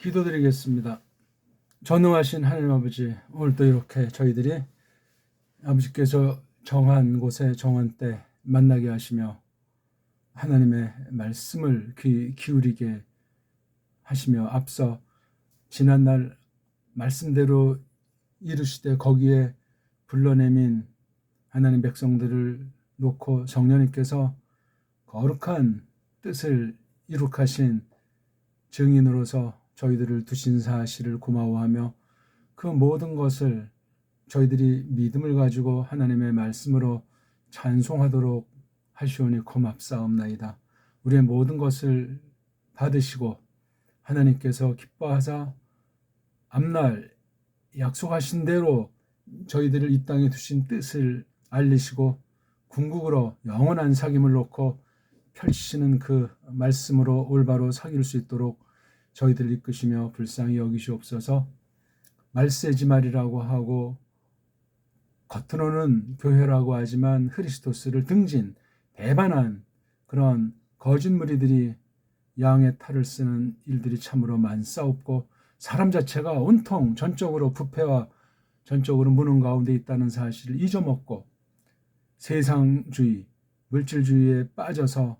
기도드리겠습니다. 전능하신 하나님 아버지, 오늘도 이렇게 저희들이 아버지께서 정한 곳에 정한 때 만나게 하시며 하나님의 말씀을 귀 기울이게 하시며 앞서 지난날 말씀대로 이루시되 거기에 불러내민 하나님 백성들을 놓고 성령님께서 거룩한 뜻을 이룩하신 증인으로서 저희들을 두신 사실을 고마워하며 그 모든 것을 저희들이 믿음을 가지고 하나님의 말씀으로 찬송하도록 하시오니 고맙사옵나이다. 우리의 모든 것을 받으시고 하나님께서 기뻐하사 앞날 약속하신 대로 저희들을 이 땅에 두신 뜻을 알리시고 궁극으로 영원한 사귐을 놓고 펼치시는 그 말씀으로 올바로 사귈 수 있도록 저희들을 이끄시며 불쌍히 여기시옵소서. 말세지말이라고 하고 겉으로는 교회라고 하지만 그리스도스를 등진 배반한 그런 거짓 무리들이 양의 탈을 쓰는 일들이 참으로 많사옵고 사람 자체가 온통 전적으로 부패와 전적으로 무능 가운데 있다는 사실을 잊어먹고 세상주의, 물질주의에 빠져서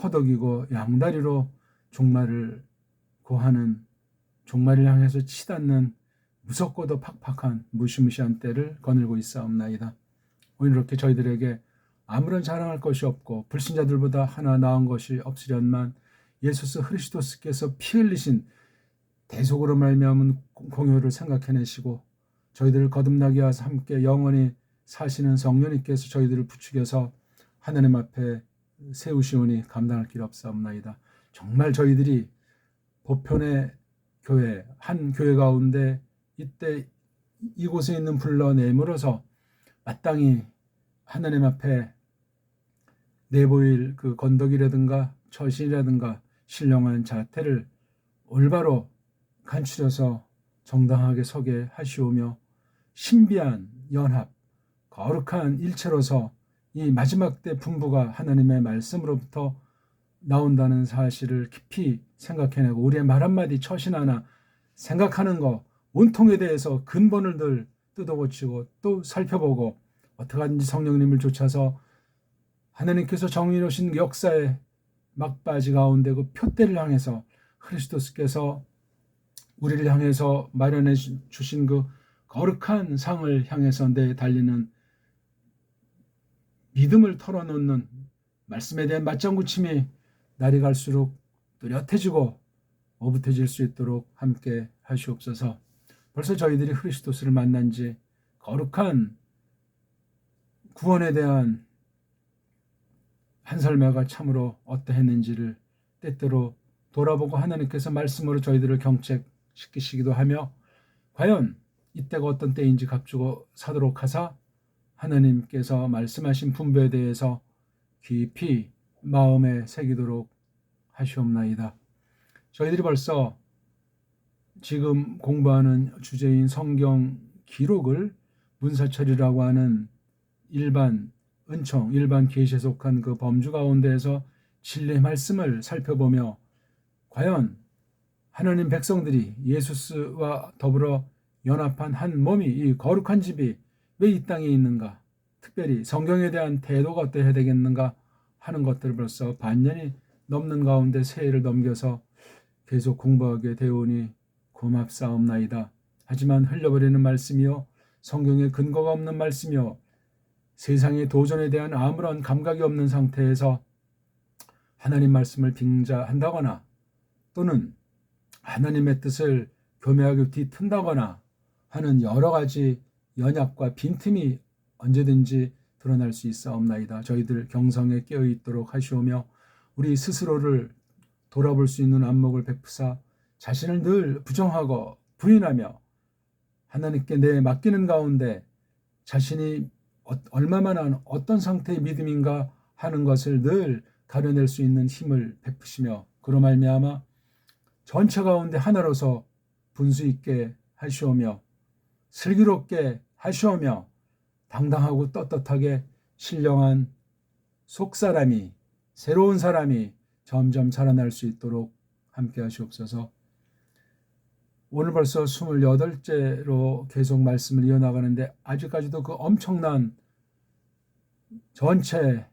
허덕이고 양다리로 종말을 고하는, 종말을 향해서 치닫는 무섭고도 팍팍한 무시무시한 때를 거늘고 있사옵나이다. 오늘 이렇게 저희들에게 아무런 자랑할 것이 없고 불신자들보다 하나 나은 것이 없으련만 예수 그리스도께서 피 흘리신 대속으로 말미암은 공효를 생각해내시고 저희들을 거듭나게 하사 함께 영원히 사시는 성령님께서 저희들을 부추겨서 하나님 앞에 세우시오니 감당할 길 없사옵나이다. 정말 저희들이 보편의 교회, 한 교회 가운데 이때 이곳에 있는 불러내므로서 마땅히 하나님 앞에 내보일 그 건덕이라든가 처신이라든가 신령한 자태를 올바로 간추려서 정당하게 서게 하시오며 신비한 연합, 거룩한 일체로서 이 마지막 때 분부가 하나님의 말씀으로부터 나온다는 사실을 깊이 생각해내고 우리의 말 한마디 처신 하나 생각하는 거 온통에 대해서 근본을 늘 뜯어고치고 또 살펴보고 어떻게 하든지 성령님을 쫓아서 하나님께서 정의로우신 역사의 막바지 가운데 그 표대를 향해서 그리스도께서 우리를 향해서 마련해 주신 그 거룩한 상을 향해서 내 달리는 믿음을 털어놓는 말씀에 대한 맞장구침이 날이 갈수록 뚜렷해지고 오붓해질 수 있도록 함께 하시옵소서. 벌써 저희들이 그리스도를 만난 지 거룩한 구원에 대한 한설매가 참으로 어떠했는지를 때때로 돌아보고 하나님께서 말씀으로 저희들을 경책시키시기도 하며 과연 이때가 어떤 때인지 값주고 사도록 하사 하나님께서 말씀하신 분배에 대해서 깊이 마음에 새기도록 하시옵나이다. 저희들이 벌써 지금 공부하는 주제인 성경 기록을 문사철이라고 하는 일반 은총, 일반 계시에 속한 그 범주 가운데에서 진리의 말씀을 살펴보며 과연 하나님 백성들이 예수와 더불어 연합한 한 몸이 이 거룩한 집이 왜 이 땅에 있는가, 특별히 성경에 대한 태도가 어떠해야 되겠는가 하는 것들을 벌써 반년이 넘는 가운데 새해를 넘겨서 계속 공부하게 되오니 고맙사옵나이다. 하지만 흘려버리는 말씀이요 성경에 근거가 없는 말씀이요 세상의 도전에 대한 아무런 감각이 없는 상태에서 하나님 말씀을 빙자한다거나 또는 하나님의 뜻을 교묘하게 뒤튼다거나 하는 여러 가지 연약과 빈틈이 언제든지 드러날 수 있사옵나이다. 저희들 경성에 깨어있도록 하시오며 우리 스스로를 돌아볼 수 있는 안목을 베푸사 자신을 늘 부정하고 부인하며 하나님께 내 맡기는 가운데 자신이 얼마만한 어떤 상태의 믿음인가 하는 것을 늘 가려낼 수 있는 힘을 베푸시며 그로 말미암아 전체 가운데 하나로서 분수 있게 하시오며 슬기롭게 하시오며 당당하고 떳떳하게 신령한 속사람이 새로운 사람이 점점 살아날 수 있도록 함께 하시옵소서. 오늘 벌써 28제로 계속 말씀을 이어나가는데 아직까지도 그 엄청난 전체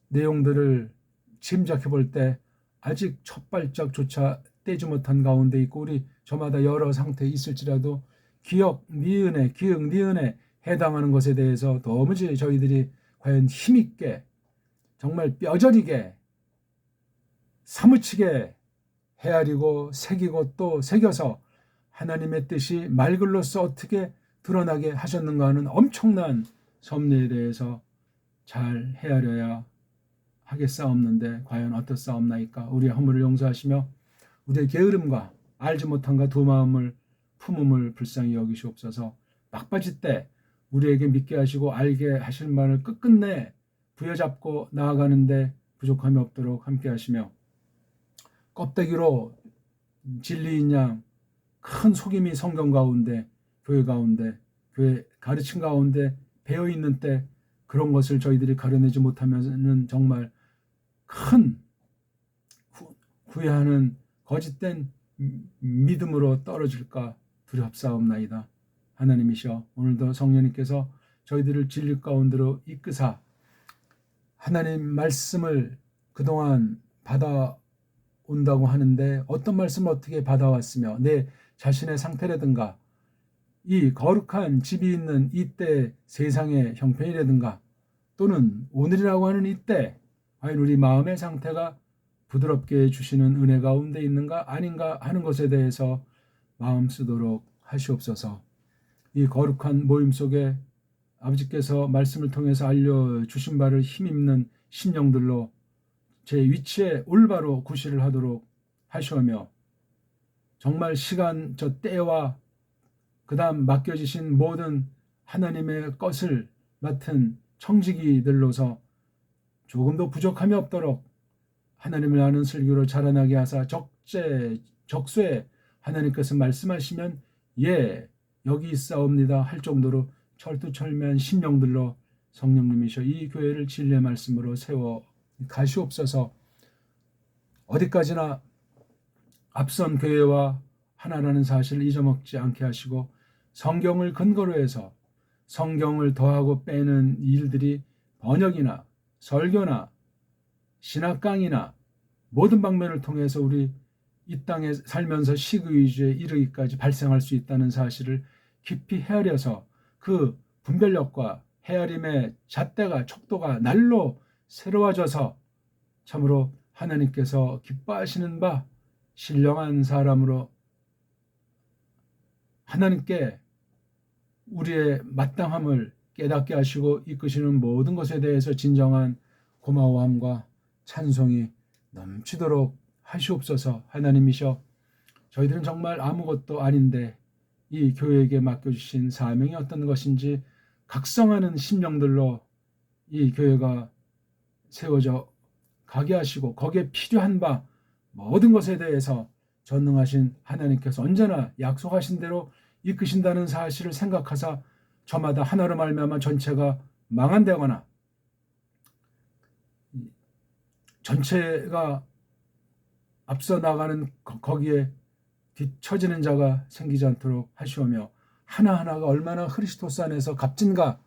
내용들을 짐작해 볼 때 아직 첫 발짝조차 떼지 못한 가운데 있고, 우리 저마다 여러 상태에 있을지라도 기억, 니은에, 기억, 니은에 해당하는 것에 대해서 도무지 저희들이 과연 힘있게 정말 뼈저리게 사무치게 헤아리고 새기고 또 새겨서 하나님의 뜻이 말글로서 어떻게 드러나게 하셨는가 하는 엄청난 섭리에 대해서 잘 헤아려야 하겠사옵는데 과연 어떻사옵나이까. 우리의 허물을 용서하시며 우리의 게으름과 알지 못함과 두 마음을 품음을 불쌍히 여기시옵소서. 막바지 때 우리에게 믿게 하시고 알게 하실 말을 끝끝내 부여잡고 나아가는데 부족함이 없도록 함께 하시며, 껍데기로 진리인 양 큰 속임이 성경 가운데, 교회 가운데, 교회 가르침 가운데 배어 있는 때 그런 것을 저희들이 가려내지 못하면은 정말 큰 구애하는 거짓된 믿음으로 떨어질까 두렵사옵나이다. 하나님이시여, 오늘도 성령님께서 저희들을 진리 가운데로 이끄사 하나님 말씀을 그동안 받아온다고 하는데 어떤 말씀을 어떻게 받아왔으며 내 자신의 상태라든가 이 거룩한 집이 있는 이때 세상의 형편이라든가 또는 오늘이라고 하는 이때 과연 우리 마음의 상태가 부드럽게 주시는 은혜 가운데 있는가 아닌가 하는 것에 대해서 마음 쓰도록 하시옵소서. 이 거룩한 모임 속에 아버지께서 말씀을 통해서 알려주신 바를 힘입는 심령들로 제 위치에 올바로 구실을 하도록 하시오며, 정말 시간 저 때와 그 다음 맡겨지신 모든 하나님의 것을 맡은 청지기들로서 조금도 부족함이 없도록 하나님을 아는 슬기로 자라나게 하사 적쇠 하나님께서 말씀하시면 예 여기 있사옵니다 할 정도로 철두철미한 심령들로 성령님이셔 이 교회를 진리의 말씀으로 세워 가시옵소서. 어디까지나 앞선 교회와 하나라는 사실을 잊어먹지 않게 하시고 성경을 근거로 해서 성경을 더하고 빼는 일들이 번역이나 설교나 신학 강의나 모든 방면을 통해서 우리 이 땅에 살면서 시그위주에 이르기까지 발생할 수 있다는 사실을 깊이 헤아려서 그 분별력과 헤아림의 잣대가 척도가 날로 새로워져서 참으로 하나님께서 기뻐하시는 바 신령한 사람으로 하나님께 우리의 마땅함을 깨닫게 하시고 이끄시는 모든 것에 대해서 진정한 고마워함과 찬송이 넘치도록 하시옵소서. 하나님이셔 저희들은 정말 아무것도 아닌데 이 교회에게 맡겨주신 사명이 어떤 것인지 각성하는 심령들로 이 교회가 세워져 가게 하시고 거기에 필요한 바 모든 것에 대해서 전능하신 하나님께서 언제나 약속하신 대로 이끄신다는 사실을 생각하사 저마다 하나로 말미암아 전체가 망한다거나 전체가 앞서 나가는 거기에 뒤처지는 자가 생기지 않도록 하시오며 하나하나가 얼마나 그리스도스 안에서 값진가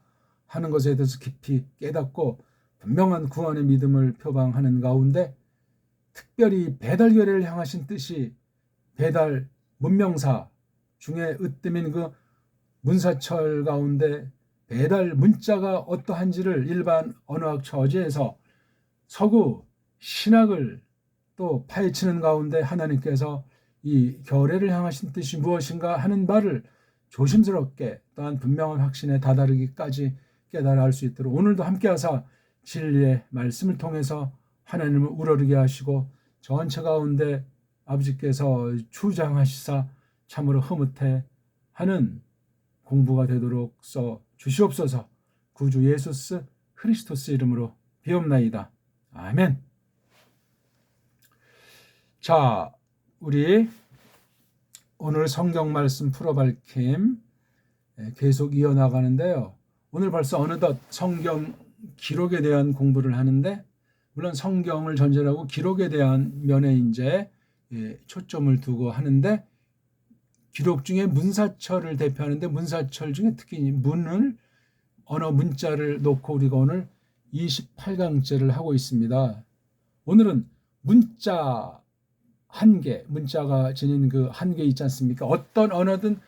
하는 것에 대해서 깊이 깨닫고 분명한 구원의 믿음을 표방하는 가운데 특별히 배달 교례를 향하신 뜻이 배달 문명사 중에 으뜸인 그 문사철 가운데 배달 문자가 어떠한지를 일반 언어학 처지에서 서구 신학을 또 파헤치는 가운데 하나님께서 이 결례를 향하신 뜻이 무엇인가 하는 바를 조심스럽게 또한 분명한 확신에 다다르기까지 깨달아 알 수 있도록 오늘도 함께하사 진리의 말씀을 통해서 하나님을 우러르게 하시고 전체 가운데 아버지께서 주장하시사 참으로 흐뭇해 하는 공부가 되도록 써 주시옵소서. 구주 예수스 크리스토스 이름으로 비옵나이다. 아멘. 자, 우리 오늘 성경 말씀 풀어 밝힘 계속 이어나가는데요. 오늘 벌써 어느덧 성경 기록에 대한 공부를 하는데 물론 성경을 전제하고 기록에 대한 면에 이제 초점을 두고 하는데 기록 중에 문사철을 대표하는데 문사철 중에 특히 언어 문자를 놓고 우리가 오늘 28강째를 하고 있습니다. 오늘은 문자 한계, 문자가 지닌 그 한계 있지 않습니까? 어떤 언어든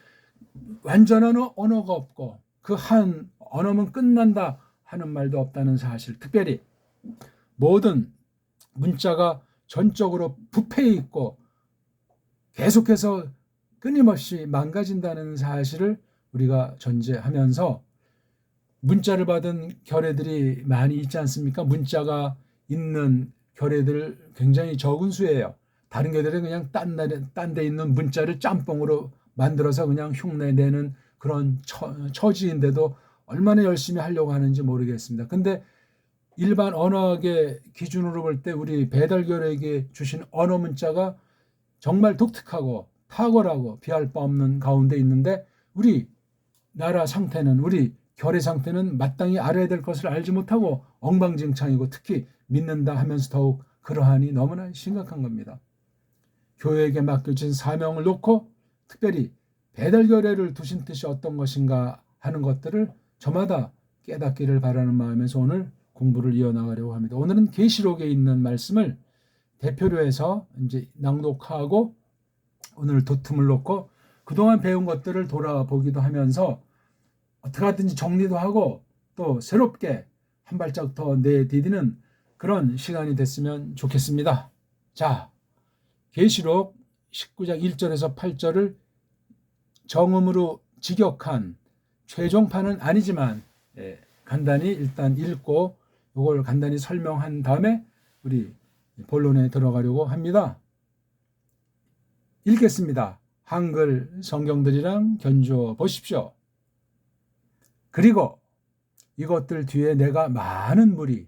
완전한 언어가 없고 그 한 언어면 끝난다 하는 말도 없다는 사실, 특별히 모든 문자가 전적으로 부패해 있고 계속해서 끊임없이 망가진다는 사실을 우리가 전제하면서 문자를 받은 결례들이 많이 있지 않습니까? 문자가 있는 결례들 굉장히 적은 수예요. 다른 교회들은 그냥 딴 데 있는 문자를 짬뽕으로 만들어서 그냥 흉내내는 그런 처지인데도 얼마나 열심히 하려고 하는지 모르겠습니다. 근데 일반 언어학의 기준으로 볼 때 우리 배달교회에게 주신 언어 문자가 정말 독특하고 탁월하고 비할 바 없는 가운데 있는데 우리 나라 상태는, 우리 결의 상태는 마땅히 알아야 될 것을 알지 못하고 엉망진창이고 특히 믿는다 하면서 더욱 그러하니 너무나 심각한 겁니다. 교회에게 맡겨진 사명을 놓고 특별히 배달교례를 두신 뜻이 어떤 것인가 하는 것들을 저마다 깨닫기를 바라는 마음에서 오늘 공부를 이어나가려고 합니다. 오늘은 계시록에 있는 말씀을 대표로 해서 이제 낭독하고 오늘 도tum을 놓고 그동안 배운 것들을 돌아보기도 하면서 어떻게 하든지 정리도 하고 또 새롭게 한 발짝 더 내디디는 그런 시간이 됐으면 좋겠습니다. 자, 계시록 19장 1절에서 8절을 정음으로 직역한 최종판은 아니지만 간단히 일단 읽고 이걸 간단히 설명한 다음에 우리 본론에 들어가려고 합니다. 읽겠습니다. 한글 성경들이랑 견주어 보십시오. 그리고 이것들 뒤에 내가 많은 무리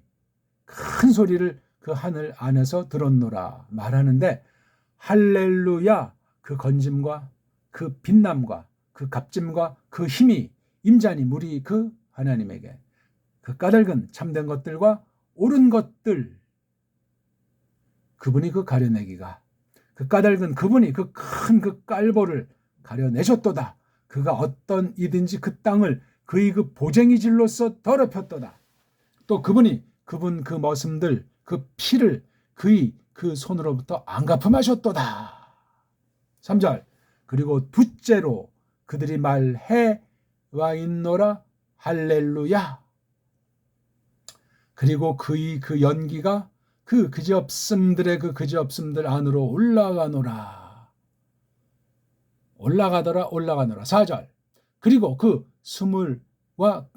큰 소리를 그 하늘 안에서 들었노라 말하는데 할렐루야, 그 건짐과 그 빛남과 그 값짐과 그 힘이 임자니 무리 그 하나님에게 그 까닭은 참된 것들과 옳은 것들 그분이 그 가려내기가 그 까닭은 그분이 그 큰 그 깔보를 가려내셨도다. 그가 어떤 이든지 그 땅을 그의 그 보쟁이 질로서 더럽혔도다. 또 그분이 그분 그 머슴들 그 피를 그의 그 손으로부터 안 갚음하셨도다. 3절 그리고 둘째로 그들이 말해 와 있노라 할렐루야. 그리고 그의 그 연기가 그 그지없음들의 그 그지없음들 안으로 올라가노라. 올라가노라. 4절 그리고 그 24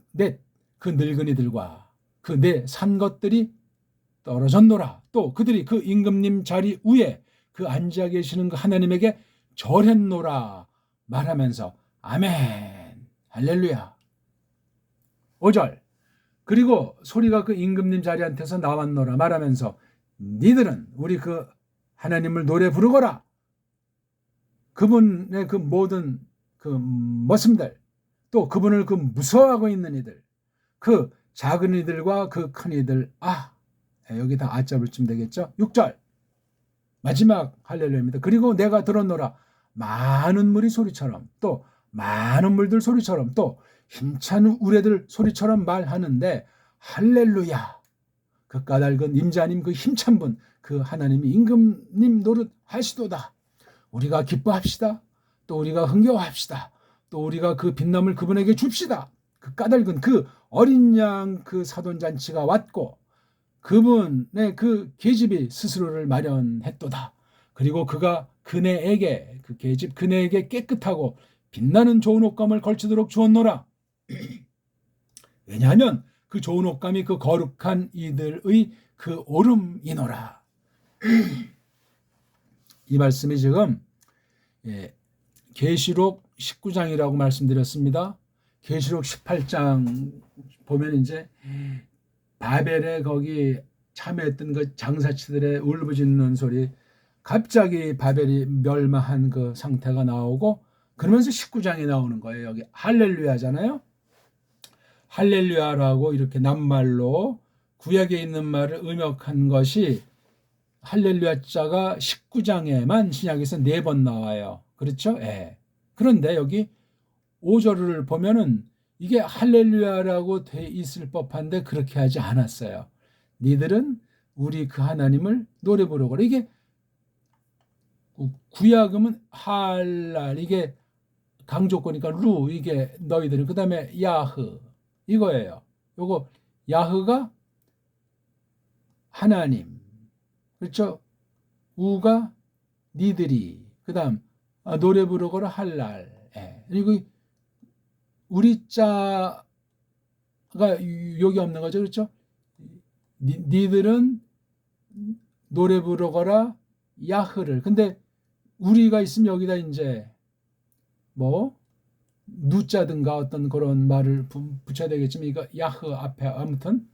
그 늙은이들과 그 네 산 것들이 떨어졌노라. 또 그들이 그 임금님 자리 위에 그 앉아 계시는 그 하나님에게 절했노라 말하면서 아멘 할렐루야. 5절 그리고 소리가 그 임금님 자리한테서 나왔노라 말하면서 니들은 우리 그 하나님을 노래 부르거라. 그분의 그 모든 그 머슴들 또 그분을 그 무서워하고 있는 이들 그 작은 이들과 그 큰 이들 여기 다 아잡을 쯤 되겠죠. 6절 마지막 할렐루야입니다. 그리고 내가 들었노라 많은 물이 소리처럼 또 많은 물들 소리처럼 또 힘찬 우레들 소리처럼 말하는데 할렐루야 그 까닭은 임자님 그 힘찬 분 그 하나님이 임금님 노릇 하시도다. 우리가 기뻐합시다. 또 우리가 흥겨워합시다. 또 우리가 그 빛남을 그분에게 줍시다. 그 까닭은 그 어린 양 그 사돈잔치가 왔고 그분의 그 계집이 스스로를 마련했도다. 그리고 그가 그네에게 그 계집 그네에게 깨끗하고 빛나는 좋은 옷감을 걸치도록 주었노라. 왜냐하면 그 좋은 옷감이 그 거룩한 이들의 그 오름이노라. 이 말씀이 지금 계시록 19장이라고 말씀드렸습니다. 계시록 18장 보면 이제 바벨에 거기 참여했던 그 장사치들의 울부짖는 소리, 갑자기 바벨이 멸망한 그 상태가 나오고 그러면서 19장이 나오는 거예요. 여기 할렐루야잖아요. 할렐루야라고 이렇게 낱말로 구약에 있는 말을 음역한 것이 할렐루야 자가 19장에만 신약에서 4번 나와요. 그렇죠? 예. 그런데 여기 5절을 보면은 이게 할렐루야라고 돼 있을 법한데 그렇게 하지 않았어요. 니들은 우리 그 하나님을 노래 부르거라. 이게 구약음은 할랄, 이게 강조거니까 루, 이게 너희들은, 그 다음에 야흐 이거예요. 요거 야흐가 하나님, 그렇죠? 우가 니들이, 그 다음 노래 부르거라 할랄. 그리고 우리 자가 여기 없는 거죠, 그렇죠? 니들은 노래 부르거라 야흐를. 근데 우리가 있으면 여기다 이제 뭐 누자든가 어떤 그런 말을 붙여야 되겠지만, 이거 야흐 앞에 아무튼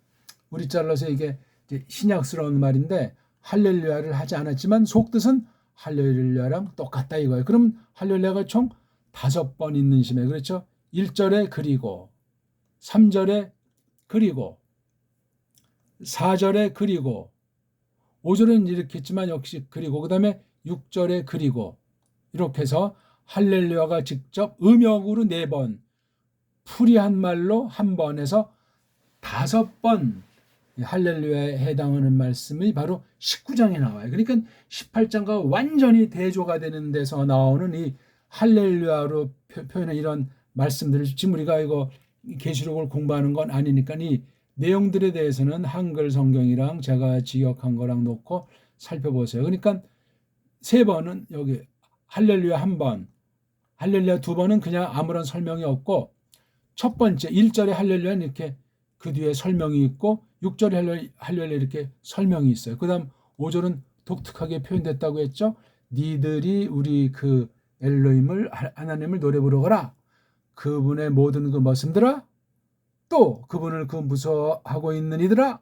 우리 잘라서 이게 이제 신약스러운 말인데 할렐루야를 하지 않았지만 속뜻은 할렐루야랑 똑같다 이거예요. 그럼 할렐루야가 총 5번 있는 심에, 그렇죠? 1절에 그리고, 3절에 그리고, 4절에 그리고, 5절은 이렇게 했지만 역시 그리고, 그 다음에 6절에 그리고, 이렇게 해서 할렐루야가 직접 음역으로 4번, 풀이한 말로 1번 해서 5번 할렐루야에 해당하는 말씀이 바로 19장에 나와요. 그러니까 18장과 완전히 대조가 되는 데서 나오는 이 할렐루야로 표현한 이런 말씀들을, 지금 우리가 이거 계시록을 공부하는 건 아니니까 이 내용들에 대해서는 한글 성경이랑 제가 지역한 거랑 놓고 살펴보세요. 그러니까 3번은 여기 할렐루야 1번, 할렐루야 2번은 그냥 아무런 설명이 없고, 첫 번째 1절에 할렐루야는 이렇게 그 뒤에 설명이 있고, 6절에 할렐루야 이렇게 설명이 있어요. 그 다음 5절은 독특하게 표현됐다고 했죠. 니들이 우리 그 엘로힘을, 하나님을 노래 부르거라. 그분의 모든 그 머슴들아, 또 그분을 그 무서워하고 있는 이들아,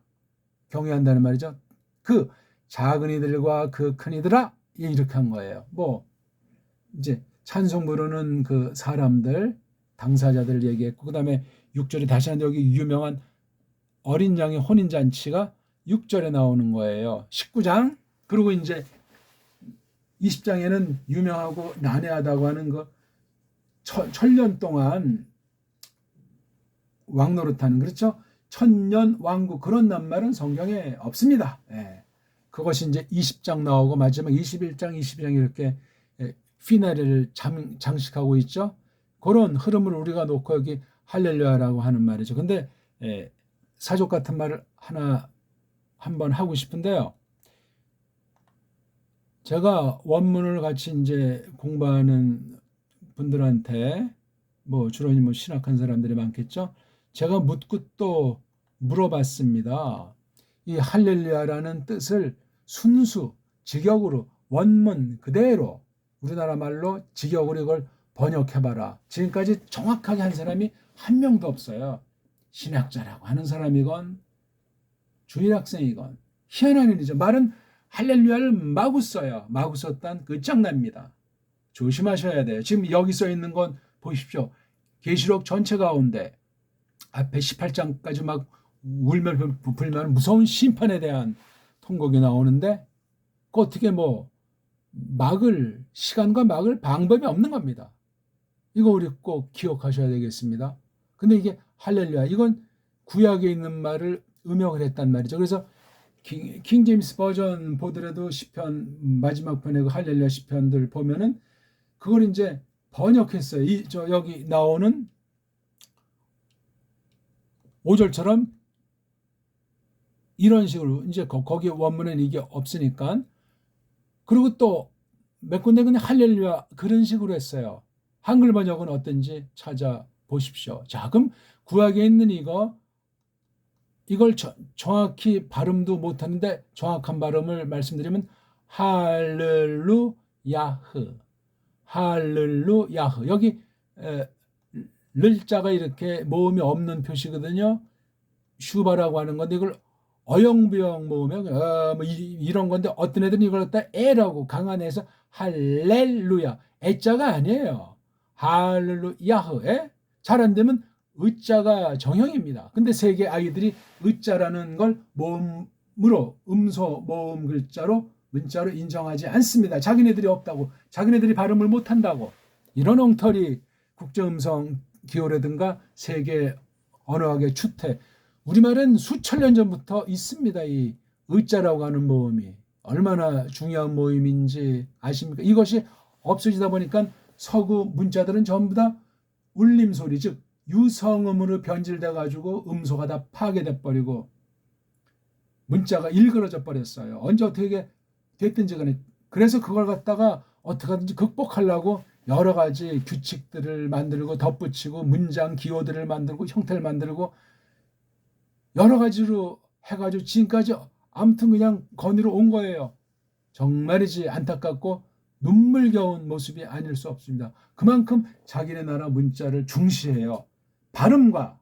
경외한다는 말이죠. 그 작은 이들과 그 큰 이들아, 이렇게 한 거예요. 뭐 이제 찬송 부르는 그 사람들, 당사자들 얘기했고, 그 다음에 6절에 다시 한번 여기 유명한 어린 양의 혼인잔치가 6절에 나오는 거예요. 19장. 그리고 이제 20장에는 유명하고 난해하다고 하는 그 천년 동안 왕노릇하는, 그렇죠? 천년 왕국, 그런 낱말은 성경에 없습니다. 그것이 이제 20장 나오고 마지막 21장, 22장 이렇게 피나레를 장식하고 있죠. 그런 흐름을 우리가 놓고 여기 할렐루야라고 하는 말이죠. 근데 사족 같은 말을 한번 하고 싶은데요. 제가 원문을 같이 이제 공부하는 분들한테, 뭐 주로 뭐 신학한 사람들이 많겠죠. 제가 묻고 또 물어봤습니다. 이 할렐루야라는 뜻을 순수 직역으로 원문 그대로 우리나라 말로 직역으로 이걸 번역해봐라. 지금까지 정확하게 한 사람이 한 명도 없어요. 신학자라고 하는 사람이건 주일학생이건 희한한 일이죠. 말은 할렐루야를 마구 써요. 마구 썼단 끝장납니다. 조심하셔야 돼요. 지금 여기 써 있는 건 보십시오. 계시록 전체 가운데 앞에 18장까지 막 울며 불면 무서운 심판에 대한 통곡이 나오는데, 그 어떻게 뭐 막을 시간과 막을 방법이 없는 겁니다. 이거 우리 꼭 기억하셔야 되겠습니다. 근데 이게 할렐루야, 이건 구약에 있는 말을 음역을 했단 말이죠. 그래서 킹 제임스 버전 보더라도 시편 마지막 편에 그 할렐루야 시편들 보면은 그걸 이제 번역했어요. 여기 나오는 5절처럼 이런 식으로, 이제 거기 원문에는 이게 없으니까. 그리고 또 몇 군데 그냥 할렐루야 그런 식으로 했어요. 한글 번역은 어떤지 찾아보십시오. 자, 그럼 구약에 있는 이걸 정확히 발음도 못하는데 정확한 발음을 말씀드리면 할렐루야흐, 할렐루야흐. 여기 르자가 이렇게 모음이 없는 표시거든요. 슈바라고 하는 건데 이걸 어영부영 모으면 뭐 이런 건데, 어떤 애들은 이걸 갖다 에라고 강한 애에서 할렐루야, 애자가 아니에요. 할렐루야흐. 잘 안 되면 의자가 정형입니다. 근데 세계 아이들이 의자라는 걸 모음으로, 음소 모음 글자로 문자로 인정하지 않습니다. 자기네들이 없다고, 자기네들이 발음을 못한다고. 이런 엉터리 국제음성 기호라든가 세계 언어학의 추태, 우리말은 수천 년 전부터 있습니다. 이 의자라고 하는 모음이 얼마나 중요한 모임인지 아십니까? 이것이 없어지다 보니까 서구 문자들은 전부 다 울림소리, 즉 유성음으로 변질돼 가지고 음소가 다 파괴돼 버리고 문자가 일그러져 버렸어요. 언제 어떻게 됐든지 간에. 그래서 그걸 갖다가 어떻게 하든지 극복하려고 여러 가지 규칙들을 만들고 덧붙이고 문장 기호들을 만들고 형태를 만들고 여러 가지로 해가지고 지금까지 아무튼 그냥 건의로 온 거예요. 정말이지 안타깝고 눈물겨운 모습이 아닐 수 없습니다. 그만큼 자기네 나라 문자를 중시해요. 발음과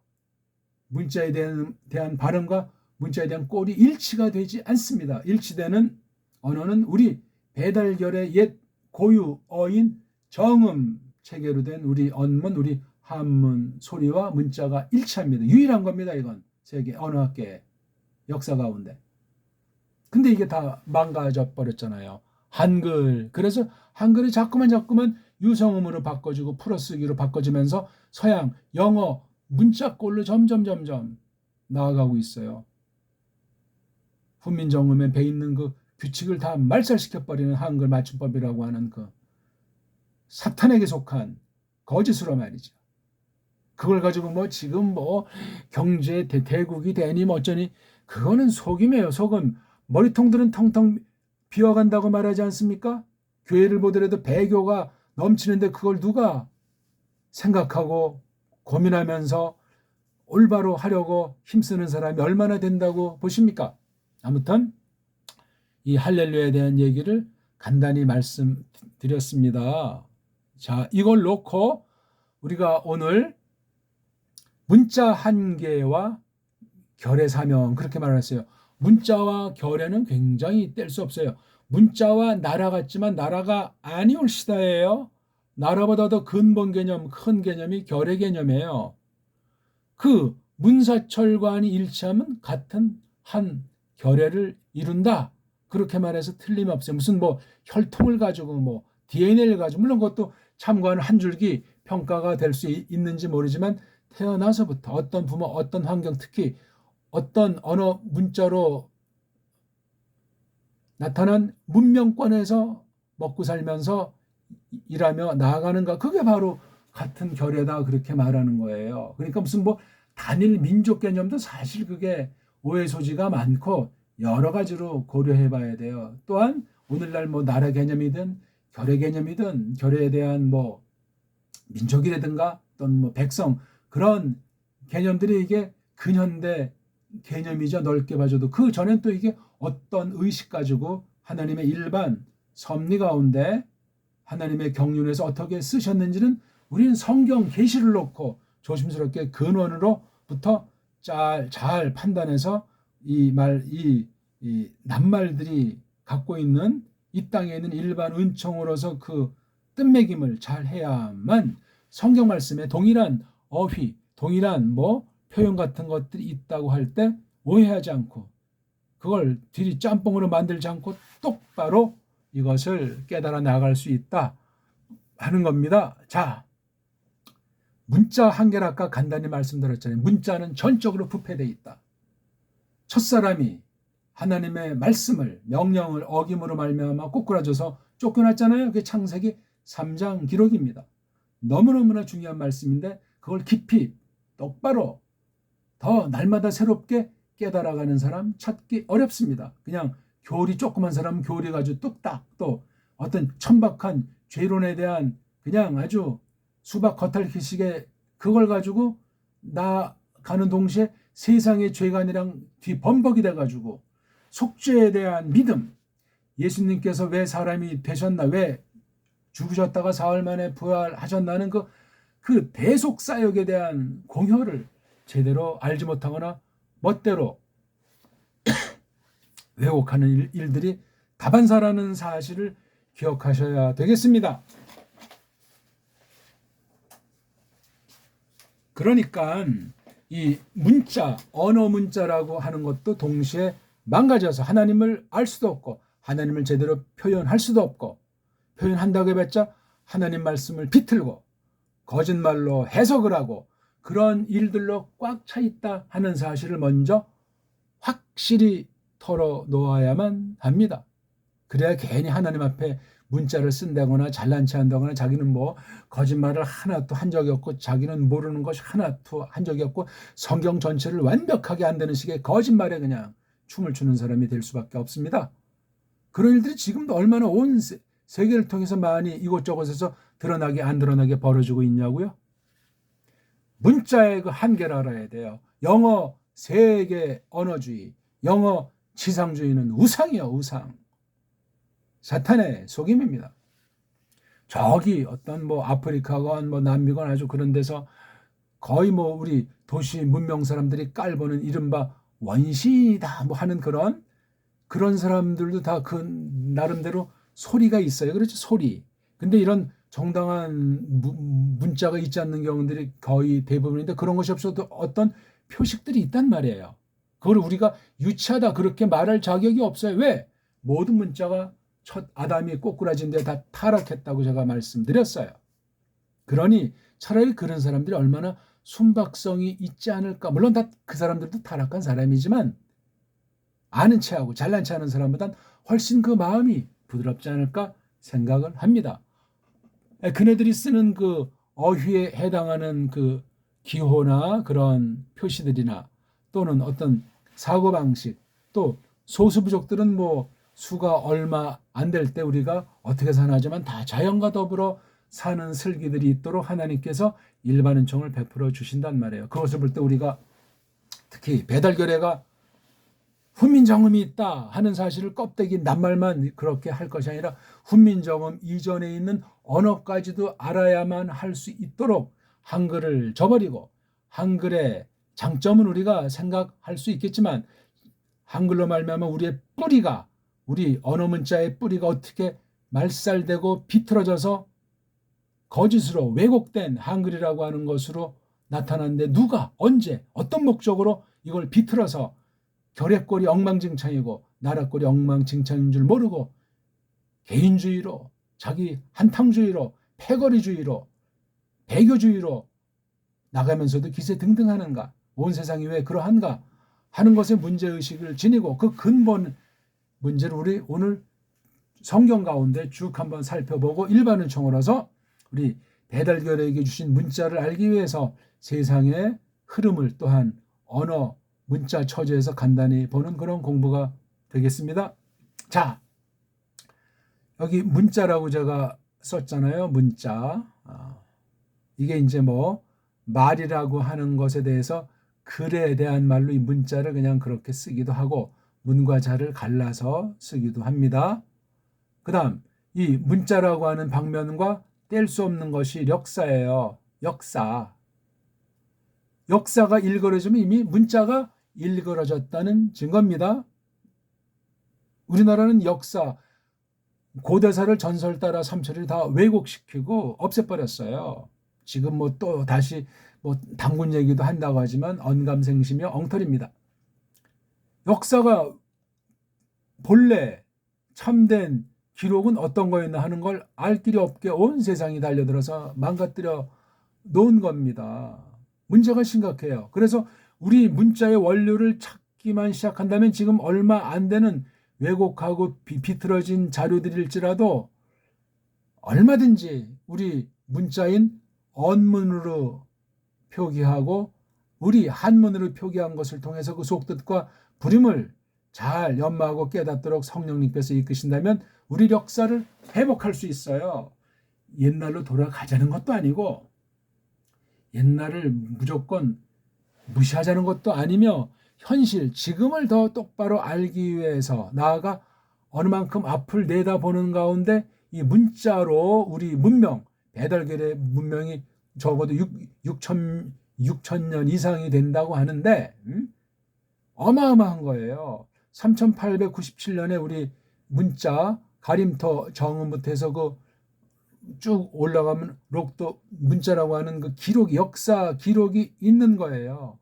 문자에 대한 발음과 문자에 대한 꼴이 일치가 되지 않습니다. 일치되는 언어는 우리 배달결의 옛 고유어인 정음 체계로 된 우리 언문, 우리 한문 소리와 문자가 일치합니다. 유일한 겁니다. 이건 세계 언어학계의 역사 가운데. 근데 이게 다 망가져 버렸잖아요. 한글. 그래서 한글이 자꾸만 유성음으로 바꿔지고 풀어쓰기로 바꿔지면서 서양 영어 문자꼴로 점점 나아가고 있어요. 훈민정음에 배 있는 그 규칙을 다 말살시켜버리는 한글 맞춤법이라고 하는 그 사탄에게 속한 거짓으로 말이죠. 그걸 가지고 지금 경제 대국이 되니 어쩌니, 그거는 속임이에요. 속임. 머리통들은 텅텅 비어간다고 말하지 않습니까? 교회를 보더라도 배교가 넘치는데 그걸 누가 생각하고 고민하면서 올바로 하려고 힘쓰는 사람이 얼마나 된다고 보십니까? 아무튼 이 할렐루야에 대한 얘기를 간단히 말씀드렸습니다. 자, 이걸 놓고 우리가 오늘 문자 한계와 결의 사명, 그렇게 말했어요. 문자와 결의는 굉장히 뗄 수 없어요. 문자와 나라 같지만 나라가 아니올 시대예요. 나라보다 더 근본 개념, 큰 개념이 결의 개념이에요. 그 문사철관이 일치하면 같은 한 결의를 이룬다. 그렇게 말해서 틀림없어요. 무슨 혈통을 가지고 DNA를 가지고, 물론 그것도 참고하는 한 줄기 평가가 될 수 있는지 모르지만 태어나서부터 어떤 부모, 어떤 환경, 특히 어떤 언어 문자로 나타난 문명권에서 먹고 살면서 일하며 나아가는가, 그게 바로 같은 결의다, 그렇게 말하는 거예요. 그러니까 무슨 단일 민족 개념도 사실 그게 오해 소지가 많고 여러 가지로 고려해 봐야 돼요. 또한 오늘날 나라 개념이든 결의 개념이든 결의에 대한 민족이라든가 또는 백성, 그런 개념들이 이게 근현대 개념이죠. 넓게 봐줘도. 그 전엔 또 이게 어떤 의식 가지고 하나님의 일반 섭리 가운데 하나님의 경륜에서 어떻게 쓰셨는지는 우리는 성경 계시를 놓고 조심스럽게 근원으로부터 잘 판단해서 이 낱말들이 갖고 있는 이 땅에 있는 일반 은총으로서 그 뜻매김을 잘 해야만 성경 말씀에 동일한 어휘, 동일한 표현 같은 것들이 있다고 할 때 오해하지 않고 그걸 뒤리 짬뽕으로 만들지 않고 똑바로 이것을 깨달아 나갈 수 있다 하는 겁니다. 자, 문자 한계를 아까 간단히 말씀드렸잖아요. 문자는 전적으로 부패되어 있다. 첫사람이 하나님의 말씀을, 명령을 어김으로 말미암아 꼬꾸라져서 쫓겨났잖아요. 그게 창세기 3장 기록입니다. 너무너무나 중요한 말씀인데 그걸 깊이 똑바로 더 날마다 새롭게 깨달아가는 사람 찾기 어렵습니다. 그냥 교리 조그만 사람은 교리 가지고 뚝딱 또 어떤 천박한 죄론에 대한 그냥 아주 수박 겉핥기식의 그걸 가지고 나가는 동시에 세상의 죄관이랑 뒤범벅이 돼가지고 속죄에 대한 믿음, 예수님께서 왜 사람이 되셨나, 왜 죽으셨다가 사흘 만에 부활하셨나는 그 대속 사역에 대한 공효를 제대로 알지 못하거나 멋대로 왜곡하는 일들이 다반사라는 사실을 기억하셔야 되겠습니다. 그러니까 이 문자, 언어 문자라고 하는 것도 동시에 망가져서 하나님을 알 수도 없고 하나님을 제대로 표현할 수도 없고, 표현한다고 해봤자 하나님 말씀을 비틀고 거짓말로 해석을 하고 그런 일들로 꽉 차 있다 하는 사실을 먼저 확실히 털어놓아야만 합니다. 그래야 괜히 하나님 앞에 문자를 쓴다거나 잘난 체 한다거나 자기는 뭐 거짓말을 하나도 한 적이 없고 자기는 모르는 것이 하나도 한 적이 없고 성경 전체를 완벽하게 안 되는 식의 거짓말에 그냥 춤을 추는 사람이 될 수밖에 없습니다. 그런 일들이 지금도 얼마나 온 세계를 통해서 많이 이곳저곳에서 드러나게 안 드러나게 벌어지고 있냐고요. 문자의 그 한계를 알아야 돼요. 영어 세계 언어주의, 영어 지상주의는 우상이요, 우상. 사탄의 속임입니다. 저기 어떤 뭐 아프리카건 뭐 남미건 아주 그런 데서 거의 뭐 우리 도시 문명 사람들이 깔보는 이른바 원시이다 뭐 하는 그런 사람들도 다 그 나름대로 소리가 있어요. 그렇죠, 소리. 근데 이런 정당한 문자가 있지 않는 경우들이 거의 대부분인데 그런 것이 없어도 어떤 표식들이 있단 말이에요. 그걸 우리가 유치하다 그렇게 말할 자격이 없어요. 왜? 모든 문자가 첫 아담이 꼬꾸라진 데 다 타락했다고 제가 말씀드렸어요. 그러니 차라리 그런 사람들이 얼마나 순박성이 있지 않을까. 물론 다 그 사람들도 타락한 사람이지만 아는 체하고 잘난 체하는 사람보단 훨씬 그 마음이 부드럽지 않을까 생각을 합니다. 그네들이 쓰는 그 어휘에 해당하는 그 기호나 그런 표시들이나 또는 어떤 사고방식 또 소수부족들은 뭐 수가 얼마 안 될 때 우리가 어떻게 사나하지만 다 자연과 더불어 사는 슬기들이 있도록 하나님께서 일반 은총을 베풀어 주신단 말이에요. 그것을 볼 때 우리가 특히 배달결례가 훈민정음이 있다 하는 사실을 껍데기 낱말만 그렇게 할 것이 아니라 훈민정음 이전에 있는 언어까지도 알아야만 할 수 있도록 한글을 저버리고 한글의 장점은 우리가 생각할 수 있겠지만 한글로 말미암아 우리의 뿌리가 우리 언어 문자의 뿌리가 어떻게 말살되고 비틀어져서 거짓으로 왜곡된 한글이라고 하는 것으로 나타났는데 누가 언제 어떤 목적으로 이걸 비틀어서 결의꼴이 엉망진창이고 나라꼴이 엉망진창인 줄 모르고 개인주의로 자기 한탕주의로 패거리주의로 배교주의로 나가면서도 기세등등하는가 온 세상이 왜 그러한가 하는 것에 문제의식을 지니고 그 근본 문제를 우리 오늘 성경 가운데 쭉 한번 살펴보고 일반 은총으로서 우리 배달결례에게 주신 문자를 알기 위해서 세상의 흐름을 또한 언어 문자 처지에서 간단히 보는 그런 공부가 되겠습니다. 자, 여기 문자라고 제가 썼잖아요. 문자. 이게 이제 뭐 말이라고 하는 것에 대해서 글에 대한 말로 이 문자를 그냥 그렇게 쓰기도 하고 문과 자를 갈라서 쓰기도 합니다. 그 다음 이 문자라고 하는 방면과 뗄 수 없는 것이 역사예요. 역사. 역사가 일그러지면 이미 문자가 일그러졌다는 증거입니다. 우리나라는 역사, 고대사를 전설 따라 삼천리 다 왜곡시키고 없애버렸어요. 지금 뭐 또 다시 뭐 당군 얘기도 한다고 하지만 언감생심이 엉터리입니다. 역사가 본래 참된 기록은 어떤 거였나 하는 걸 알 길이 없게 온 세상이 달려들어서 망가뜨려 놓은 겁니다. 문제가 심각해요. 그래서 우리 문자의 원료를 찾기만 시작한다면 지금 얼마 안 되는 왜곡하고 비틀어진 자료들일지라도 얼마든지 우리 문자인 언문으로 표기하고 우리 한문으로 표기한 것을 통해서 그 속뜻과 불임을 잘 연마하고 깨닫도록 성령님께서 이끄신다면 우리 역사를 회복할 수 있어요. 옛날로 돌아가자는 것도 아니고 옛날을 무조건 무시하자는 것도 아니며 현실, 지금을 더 똑바로 알기 위해서 나아가 어느 만큼 앞을 내다보는 가운데 이 문자로 우리 문명, 배달결례 문명이 적어도 6,000년 이상이 된다고 하는데 어마어마한 거예요. 3897년에 우리 문자 가림터 정음부터 해서 그 쭉 올라가면 록도 문자라고 하는 그 기록이 역사 기록이 있는 거예요.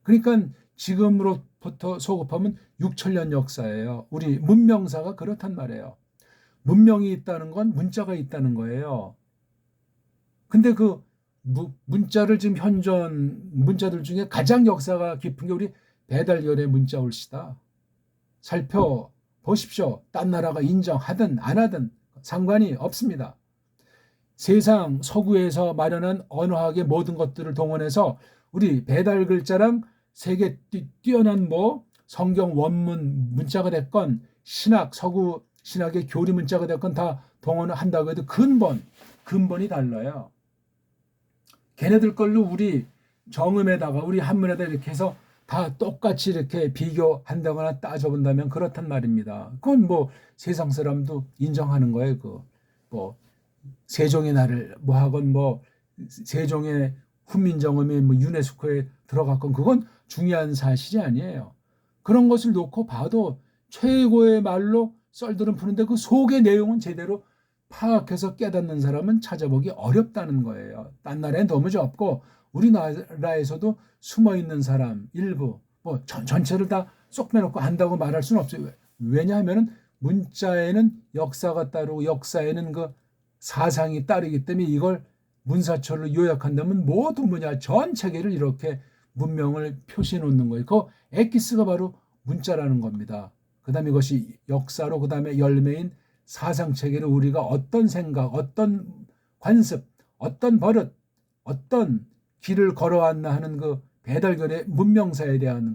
그러니까 지금으로부터 소급하면 6,000년 역사예요. 우리 문명사가 그렇단 말이에요. 문명이 있다는 건 문자가 있다는 거예요. 근데 그 문자를 지금 현존 문자들 중에 가장 역사가 깊은 게 우리 배달열의 문자 올시다. 살펴보십시오. 딴 나라가 인정하든 안 하든 상관이 없습니다. 세상 서구에서 마련한 언어학의 모든 것들을 동원해서 우리 배달 글자랑 세계 뛰어난 성경 원문 문자가 됐건 신학 서구 신학의 교리 문자가 됐건 다 동원을 한다고 해도 근본이 달라요. 걔네들 걸로 우리 정음에다가 우리 한문에다 이렇게 해서 다 똑같이 이렇게 비교한다거나 따져본다면 그렇단 말입니다. 그건 세상 사람도 인정하는 거예요. 세종의 날을 하건 세종의 훈민정음이 유네스코에 들어갔건 그건 중요한 사실이 아니에요. 그런 것을 놓고 봐도 최고의 말로 썰들은 푸는데 그 속의 내용은 제대로 파악해서 깨닫는 사람은 찾아보기 어렵다는 거예요. 딴 나라엔 도무지 없고 우리나라에서도 숨어있는 사람 일부 전체를 다 쏙 빼놓고 안다고 말할 수는 없어요. 왜냐하면 문자에는 역사가 따르고 역사에는 그 사상이 따르기 때문에 이걸 문사철로 요약한다면 모든 분야 전 체계를 이렇게 문명을 표시해 놓는 거예요. 그 엑기스가 바로 문자라는 겁니다. 그 다음에 이것이 역사로 그 다음에 열매인 사상체계를 우리가 어떤 생각, 어떤 관습, 어떤 버릇, 어떤 길을 걸어왔나 하는 그 배달결의 문명사에 대한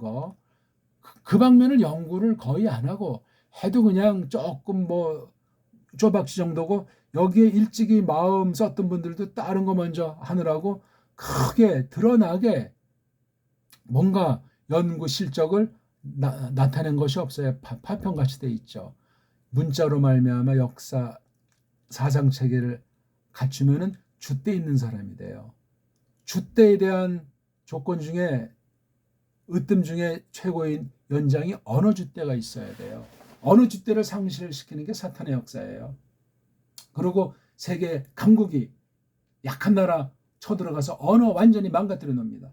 그 방면을 연구를 거의 안 하고 해도 그냥 조금 쪼박지 정도고 여기에 일찍이 마음 썼던 분들도 다른 거 먼저 하느라고 크게 드러나게 뭔가 연구 실적을 나타낸 것이 없어요. 파편같이 돼 있죠. 문자로 말미암아 역사 사상 체계를 갖추면은 줏대 있는 사람이 돼요. 줏대에 대한 조건 중에 으뜸 중에 최고인 연장이 언어 줏대가 있어야 돼요. 언어 줏대를 상실시키는 게 사탄의 역사예요. 그리고 세계 강국이 약한 나라 쳐들어가서 언어 완전히 망가뜨려 놓습니다.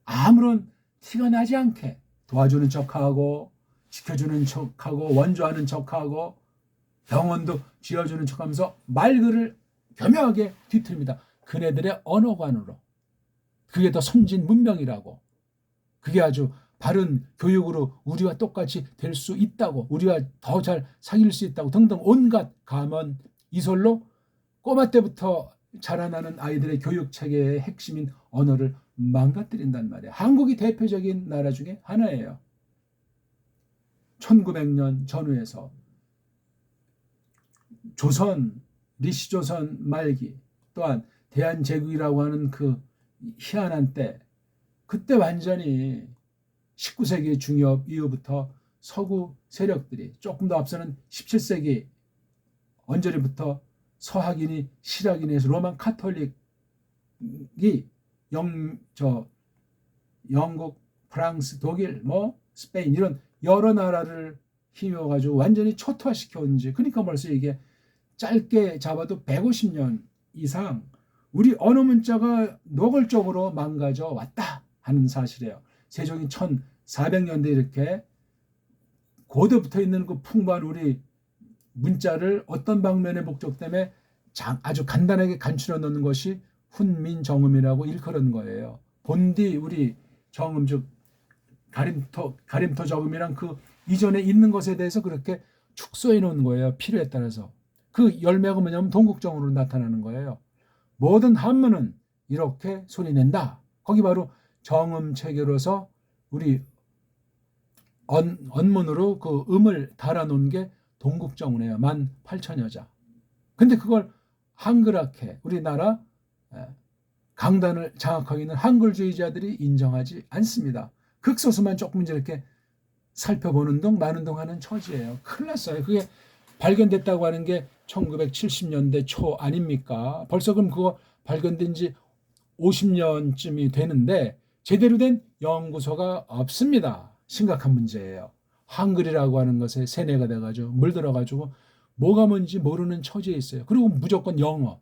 아무런 티가 나지 않게 도와주는 척하고 지켜주는 척하고 원조하는 척하고 병원도 쥐어주는 척하면서 말글을 교묘하게 뒤틀립니다. 그네들의 언어관으로. 그게 더 선진 문명이라고. 그게 아주 바른 교육으로 우리와 똑같이 될 수 있다고, 우리와 더 잘 사귈 수 있다고 등등 온갖 감언 이설로 꼬마 때부터 자라나는 아이들의 교육 체계의 핵심인 언어를 망가뜨린단 말이에요. 한국이 대표적인 나라 중에 하나예요. 1900년 전후에서 조선, 리시조선 말기 또한 대한제국이라고 하는 그 희한한 때, 그때 완전히 19세기 중엽 이후부터 서구 세력들이 조금 더 앞서는 17세기 언저리부터 서학인이 실학인에서 로만 카톨릭이 영국, 프랑스, 독일, 스페인 이런 여러 나라를 힘입어가지고 완전히 초토화시켜온지, 그러니까 벌써 이게 짧게 잡아도 150년 이상 우리 언어 문자가 노골적으로 망가져 왔다 하는 사실이에요. 세종이 1400년대 이렇게 고대 붙어 있는 그 풍부한 우리 문자를 어떤 방면의 목적 때문에 아주 간단하게 간추려 넣는 것이 훈민정음이라고 일컬은 거예요. 본디 우리 정음 즉 가림토 저음이랑 그 이전에 있는 것에 대해서 그렇게 축소해 놓은 거예요. 필요에 따라서. 그 열매가 뭐냐면 동국정으로 나타나는 거예요. 모든 한문은 이렇게 소리낸다. 거기 바로 정음 체계로서 우리 언문으로 그 음을 달아놓은 게 동국정이에요. 18,000여 자. 근데 그걸 한글학회, 우리나라 강단을 장악하고 있는 한글주의자들이 인정하지 않습니다. 극소수만 조금 이렇게 살펴보는 둥 마는 둥 하는 처지예요. 큰일 났어요. 그게 발견됐다고 하는 게 1970년대 초 아닙니까? 벌써 그럼 그거 발견된 지 50년쯤이 되는데 제대로 된 연구소가 없습니다. 심각한 문제예요. 한글이라고 하는 것에 세뇌가 돼가지고 물들어가지고 뭐가 뭔지 모르는 처지에 있어요. 그리고 무조건 영어.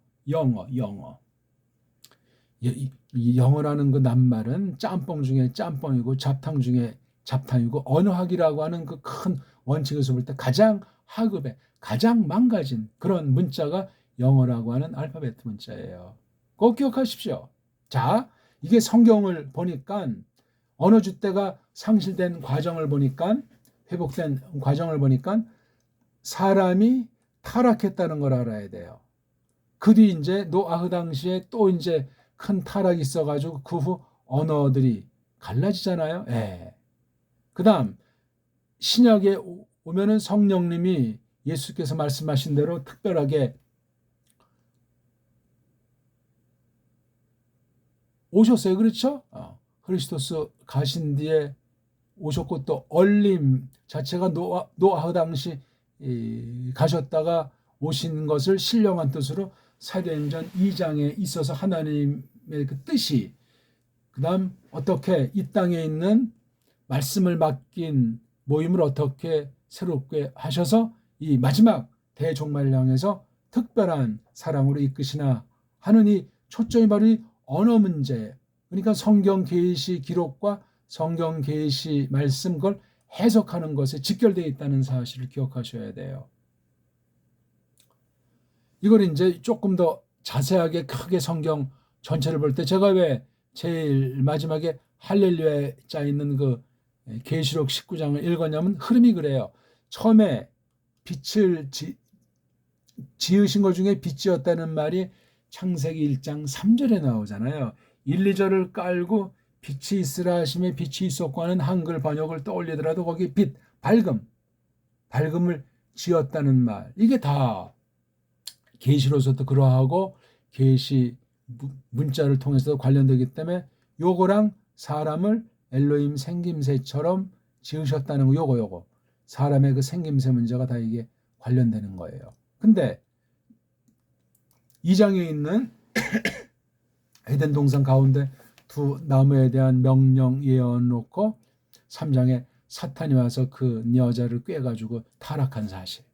이 영어라는 그 낱말은 짬뽕 중에 짬뽕이고 잡탕 중에 잡탕이고 언어학이라고 하는 그 큰 원칙에서 볼 때 가장 하급에 가장 망가진 그런 문자가 영어라고 하는 알파벳 문자예요. 꼭 기억하십시오. 자, 이게 성경을 보니까 언어 주대가 상실된 과정을 보니까 회복된 과정을 보니까 사람이 타락했다는 걸 알아야 돼요. 그 뒤 이제 노아흐 당시에 또 이제 큰 타락이 있어가지고 그 후 언어들이 갈라지잖아요. 예. 그 다음 신약에 오면은 성령님이 예수께서 말씀하신 대로 특별하게 오셨어요. 그렇죠? 그리스도스 가신 뒤에 오셨고 또 얼림 자체가 노아흐 당시 가셨다가 오신 것을 신령한 뜻으로 사도행전 2장에 있어서 하나님의 그 뜻이 그 다음 어떻게 이 땅에 있는 말씀을 맡긴 모임을 어떻게 새롭게 하셔서 이 마지막 대종말을 향해서 특별한 사랑으로 이끄시나 하는 이 초점이 바로 이 언어 문제, 그러니까 성경 계시 기록과 성경 계시 말씀 그걸 해석하는 것에 직결되어 있다는 사실을 기억하셔야 돼요. 이걸 이제 조금 더 자세하게 크게 성경 전체를 볼 때 제가 왜 제일 마지막에 할렐루야에 짜 있는 그 계시록 19장을 읽었냐면 흐름이 그래요. 처음에 빛을 지으신 것 중에 빛이었다는 말이 창세기 1장 3절에 나오잖아요. 1, 2절을 깔고 빛이 있으라 하심에 빛이 있었고 하는 한글 번역을 떠올리더라도 거기 빛, 밝음을 지었다는 말. 이게 다 계시로서도 그러하고 계시 문자를 통해서도 관련되기 때문에 요거랑 사람을 엘로힘 생김새처럼 지으셨다는 거 요거 사람의 그 생김새 문제가 다 이게 관련되는 거예요. 근데 2장에 있는 에덴 동산 가운데 두 나무에 대한 명령 예언 놓고 3장에 사탄이 와서 그 여자를 꿰가지고 타락한 사실.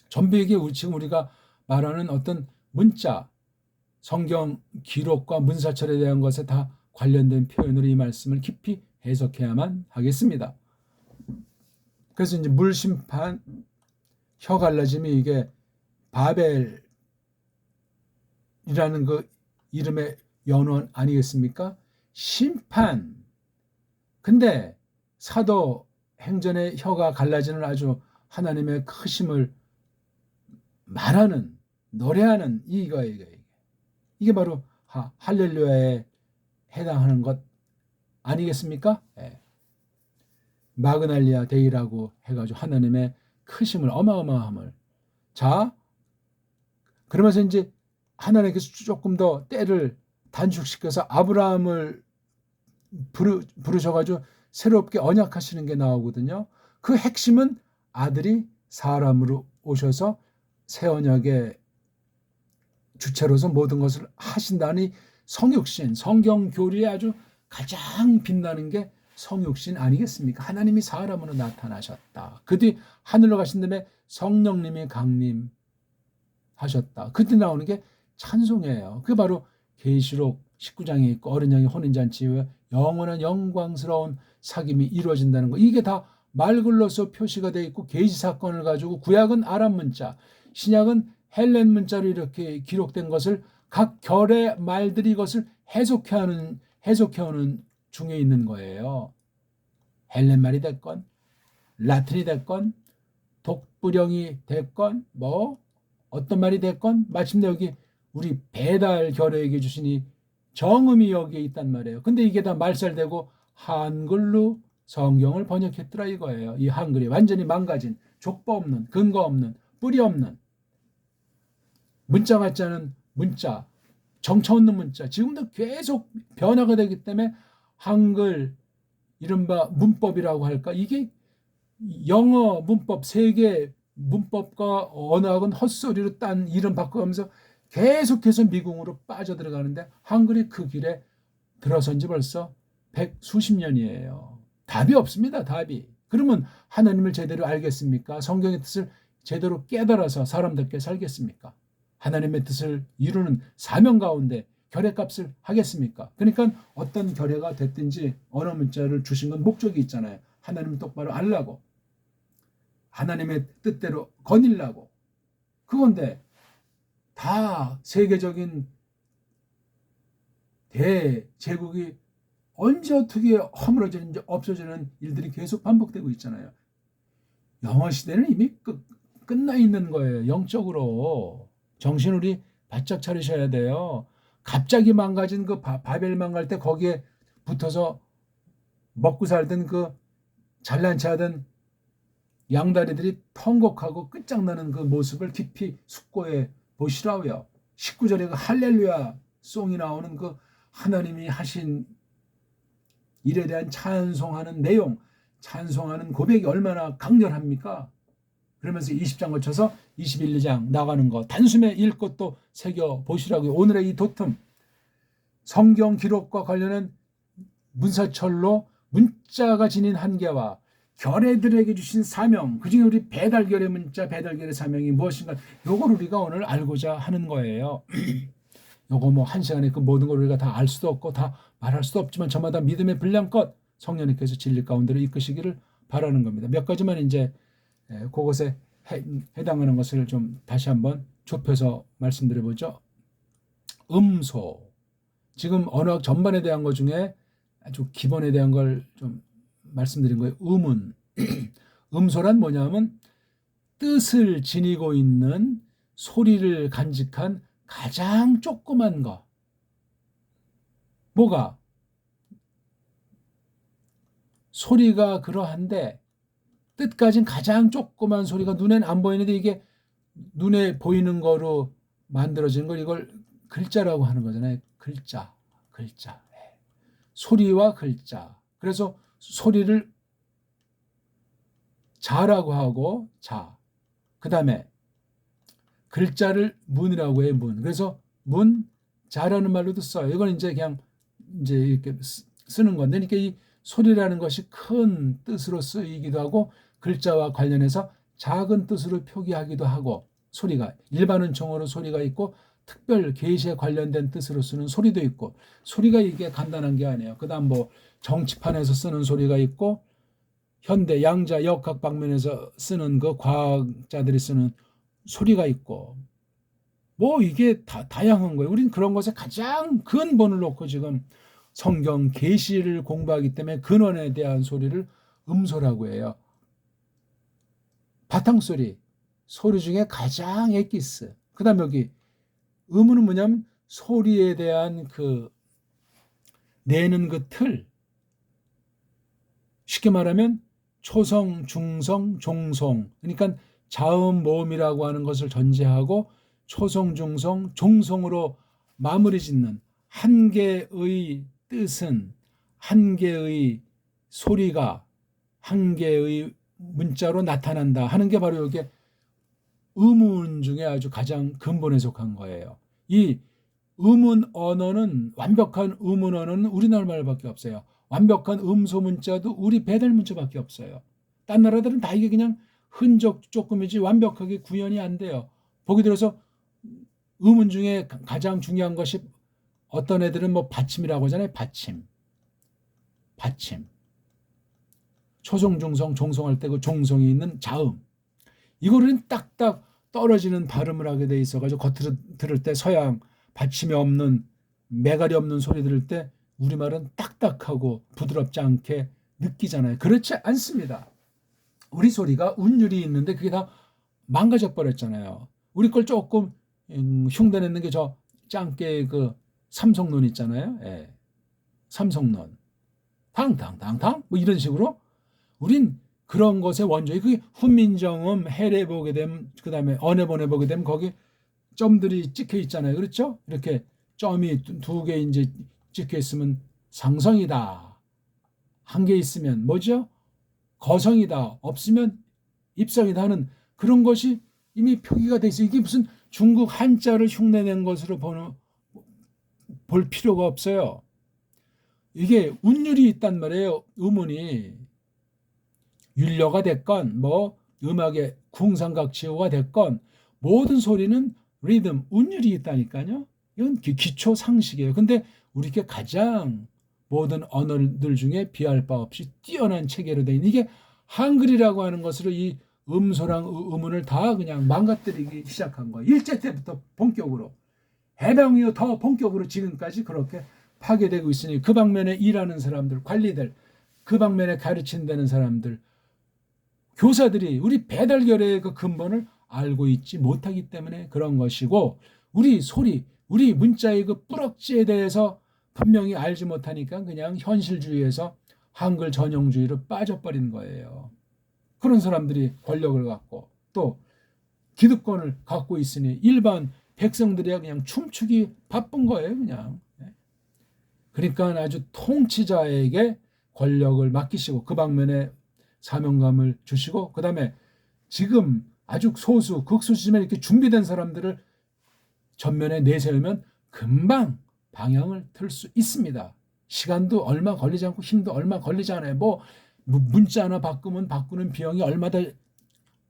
전부 이게 지금 우리가 말하는 어떤 문자, 성경 기록과 문사철에 대한 것에 다 관련된 표현으로 이 말씀을 깊이 해석해야만 하겠습니다. 그래서 이제 물심판, 혀 갈라짐이 이게 바벨이라는 그 이름의 연원 아니겠습니까? 심판. 근데 사도 행전의 혀가 갈라지는 아주 하나님의 크심을 말하는, 노래하는 이게 바로 할렐루야에 해당하는 것 아니겠습니까? 네. 마그날리아 데이라고 해가지고 하나님의 크심을 어마어마함을. 자, 그러면서 이제 하나님께서 조금 더 때를 단축시켜서 아브라함을 부르셔가지고 새롭게 언약하시는 게 나오거든요. 그 핵심은 아들이 사람으로 오셔서 새 언약의 주체로서 모든 것을 하신다니 성육신, 성경 교리에 아주 가장 빛나는 게 성육신 아니겠습니까? 하나님이 사람으로 나타나셨다. 그 뒤 하늘로 가신 다음에 성령님이 강림하셨다. 그때 나오는 게 찬송이에요. 그게 바로 계시록 19장에 있고 어린 양의 혼인잔치 후에 영원한 영광스러운 사귐이 이루어진다는 거. 이게 다 말글로서 표시가 되어 있고 계시 사건을 가지고 구약은 아람 문자, 신약은 헬렌 문자로 이렇게 기록된 것을 각 결의 말들이 이것을 해석해오는 중에 있는 거예요. 헬렌 말이 됐건 라틴이 됐건 독불형이 됐건 뭐 어떤 말이 됐건 마침내 여기 우리 배달 결의에게 주신 이 정음이 여기에 있단 말이에요. 근데 이게 다 말살되고 한글로 성경을 번역했더라 이거예요. 이 한글이 완전히 망가진 족보 없는 근거 없는 뿌리 없는 문자 같지 않은 문자, 정처 없는 문자, 지금도 계속 변화가 되기 때문에 한글 이른바 문법이라고 할까? 이게 영어 문법, 세계 문법과 언어학은 헛소리로 딴 이름 바꿔가면서 계속해서 미궁으로 빠져들어가는데 한글이 그 길에 들어선 지 벌써 수십 년이에요. 답이 없습니다. 답이. 그러면 하나님을 제대로 알겠습니까? 성경의 뜻을 제대로 깨달아서 사람답게 살겠습니까? 하나님의 뜻을 이루는 사명 가운데 결례값을 하겠습니까? 그러니까 어떤 결례가 됐든지 언어 문자를 주신 건 목적이 있잖아요. 하나님 똑바로 알라고. 하나님의 뜻대로 거닐라고. 그건데 다 세계적인 대제국이 언제 어떻게 허물어지는지 없어지는 일들이 계속 반복되고 있잖아요. 영어 시대는 이미 끝나 있는 거예요. 영적으로. 정신 우리 바짝 차리셔야 돼요. 갑자기 망가진 그 바벨 망갈 때 거기에 붙어서 먹고 살던 그 잘난 체하던 양다리들이 통곡하고 끝장나는 그 모습을 깊이 숙고해 보시라고요. 19절에 그 할렐루야 송이 나오는 그 하나님이 하신 일에 대한 찬송하는 내용, 찬송하는 고백이 얼마나 강렬합니까? 그러면서 20장 거쳐서 21장 나가는 거 단숨에 읽고 또 새겨 보시라고요. 오늘의 이 도틈, 성경 기록과 관련한 문사철로 문자가 지닌 한계와 결애들에게 주신 사명, 그중에 우리 배달결의 문자, 배달결의 사명이 무엇인가, 요걸 우리가 오늘 알고자 하는 거예요. 요거 뭐 한 시간에 그 모든 걸 우리가 다 알 수도 없고 다 말할 수도 없지만 저마다 믿음의 분량껏 성령님께서 진리 가운데로 이끄시기를 바라는 겁니다. 몇 가지만 이제 그것에 해당하는 것을 좀 다시 한번 좁혀서 말씀드려보죠. 음소. 지금 언어학 전반에 대한 것 중에 아주 기본에 대한 걸 좀 말씀드린 거예요. 음은. 음소란 뭐냐면 뜻을 지니고 있는 소리를 간직한 가장 조그만 거. 뭐가? 소리가 그러한데 뜻까지는 가장 조그만 소리가 눈엔 안 보이는데 이게 눈에 보이는 거로 만들어진 걸 이걸 글자라고 하는 거잖아요. 글자. 소리와 글자. 그래서 소리를 자라고 하고 자. 그 다음에 글자를 문이라고 해요. 문. 그래서 문, 자라는 말로도 써요. 이건 이제 그냥 이제 이렇게 쓰는 건데, 그러니까 이 소리라는 것이 큰 뜻으로 쓰이기도 하고 글자와 관련해서 작은 뜻으로 표기하기도 하고, 소리가 일반 은총어로 소리가 있고 특별 계시에 관련된 뜻으로 쓰는 소리도 있고, 소리가 이게 간단한 게 아니에요. 그다음 뭐 정치판에서 쓰는 소리가 있고 현대 양자 역학 방면에서 쓰는 그 과학자들이 쓰는 소리가 있고, 뭐 이게 다양한 거예요. 우리는 그런 것에 가장 근본을 놓고 지금 성경 계시를 공부하기 때문에 근원에 대한 소리를 음소라고 해요. 바탕소리, 소리 중에 가장 엑기스. 그 다음 여기 음은 뭐냐면 소리에 대한 그 내는 그 틀. 쉽게 말하면 초성, 중성, 종성. 그러니까 자음, 모음이라고 하는 것을 전제하고 초성, 중성, 종성으로 마무리 짓는 한 개의 뜻은 한 개의 소리가 한 개의 문자로 나타난다 하는 게 바로 이게 음운 중에 아주 가장 근본에 속한 거예요. 이 음운 언어는, 완벽한 음운 언어는 우리나라 말밖에 없어요. 완벽한 음소 문자도 우리 배달 문자밖에 없어요. 딴 나라들은 다 이게 그냥 흔적 조금이지 완벽하게 구현이 안 돼요. 보기 들어서 음운 중에 가장 중요한 것이, 어떤 애들은 뭐 받침이라고 하잖아요. 받침. 초성, 중성, 종성할 때 그 종성이 있는 자음. 이거는 딱딱 떨어지는 발음을 하게 돼 있어가지고 겉으로 들을 때 서양 받침이 없는, 매갈이 없는 소리 들을 때 우리말은 딱딱하고 부드럽지 않게 느끼잖아요. 그렇지 않습니다. 우리 소리가 운율이 있는데 그게 다 망가져 버렸잖아요. 우리 걸 조금 흉내내는 게 저 짱깨 그 삼성론 있잖아요. 예. 삼성론. 탕탕탕탕 뭐 이런 식으로 우린 그런 것의 원조이, 그게 훈민정음 해례 보게 되면, 그 다음에 언해본에 보게 되면 거기 점들이 찍혀 있잖아요. 그렇죠? 이렇게 점이 두 개 이제 찍혀 있으면 상성이다. 한 개 있으면 뭐죠? 거성이다. 없으면 입성이다 하는 그런 것이 이미 표기가 돼 있어요. 이게 무슨 중국 한자를 흉내낸 것으로 볼 필요가 없어요. 이게 운율이 있단 말이에요. 음운이. 율려가 됐건 뭐 음악의 궁상각지호가 됐건 모든 소리는 리듬, 운율이 있다니까요. 이건 기초 상식이에요. 근데 우리께 가장 모든 언어들 중에 비할 바 없이 뛰어난 체계로 돼 있는 이게 한글이라고 하는 것으로 이 음소랑 음운을 다 그냥 망가뜨리기 시작한 거예요. 일제 때부터 본격으로. 해방 이후 더 본격으로 지금까지 그렇게 파괴되고 있으니 그 방면에 일하는 사람들, 관리들, 그 방면에 가르친다는 사람들, 교사들이 우리 배달결의 그 근본을 알고 있지 못하기 때문에 그런 것이고, 우리 소리, 우리 문자의 그 뿌럭지에 대해서 분명히 알지 못하니까 그냥 현실주의에서 한글 전형주의로 빠져버린 거예요. 그런 사람들이 권력을 갖고 또 기득권을 갖고 있으니 일반 백성들이야 그냥 춤추기 바쁜 거예요, 그냥. 그러니까 아주 통치자에게 권력을 맡기시고 그 방면에 사명감을 주시고, 그 다음에 지금 아주 소수, 극소수지만 이렇게 준비된 사람들을 전면에 내세우면 금방 방향을 틀 수 있습니다. 시간도 얼마 걸리지 않고 힘도 얼마 걸리지 않아요. 뭐 문자 하나 바꾸는 비용이 얼마다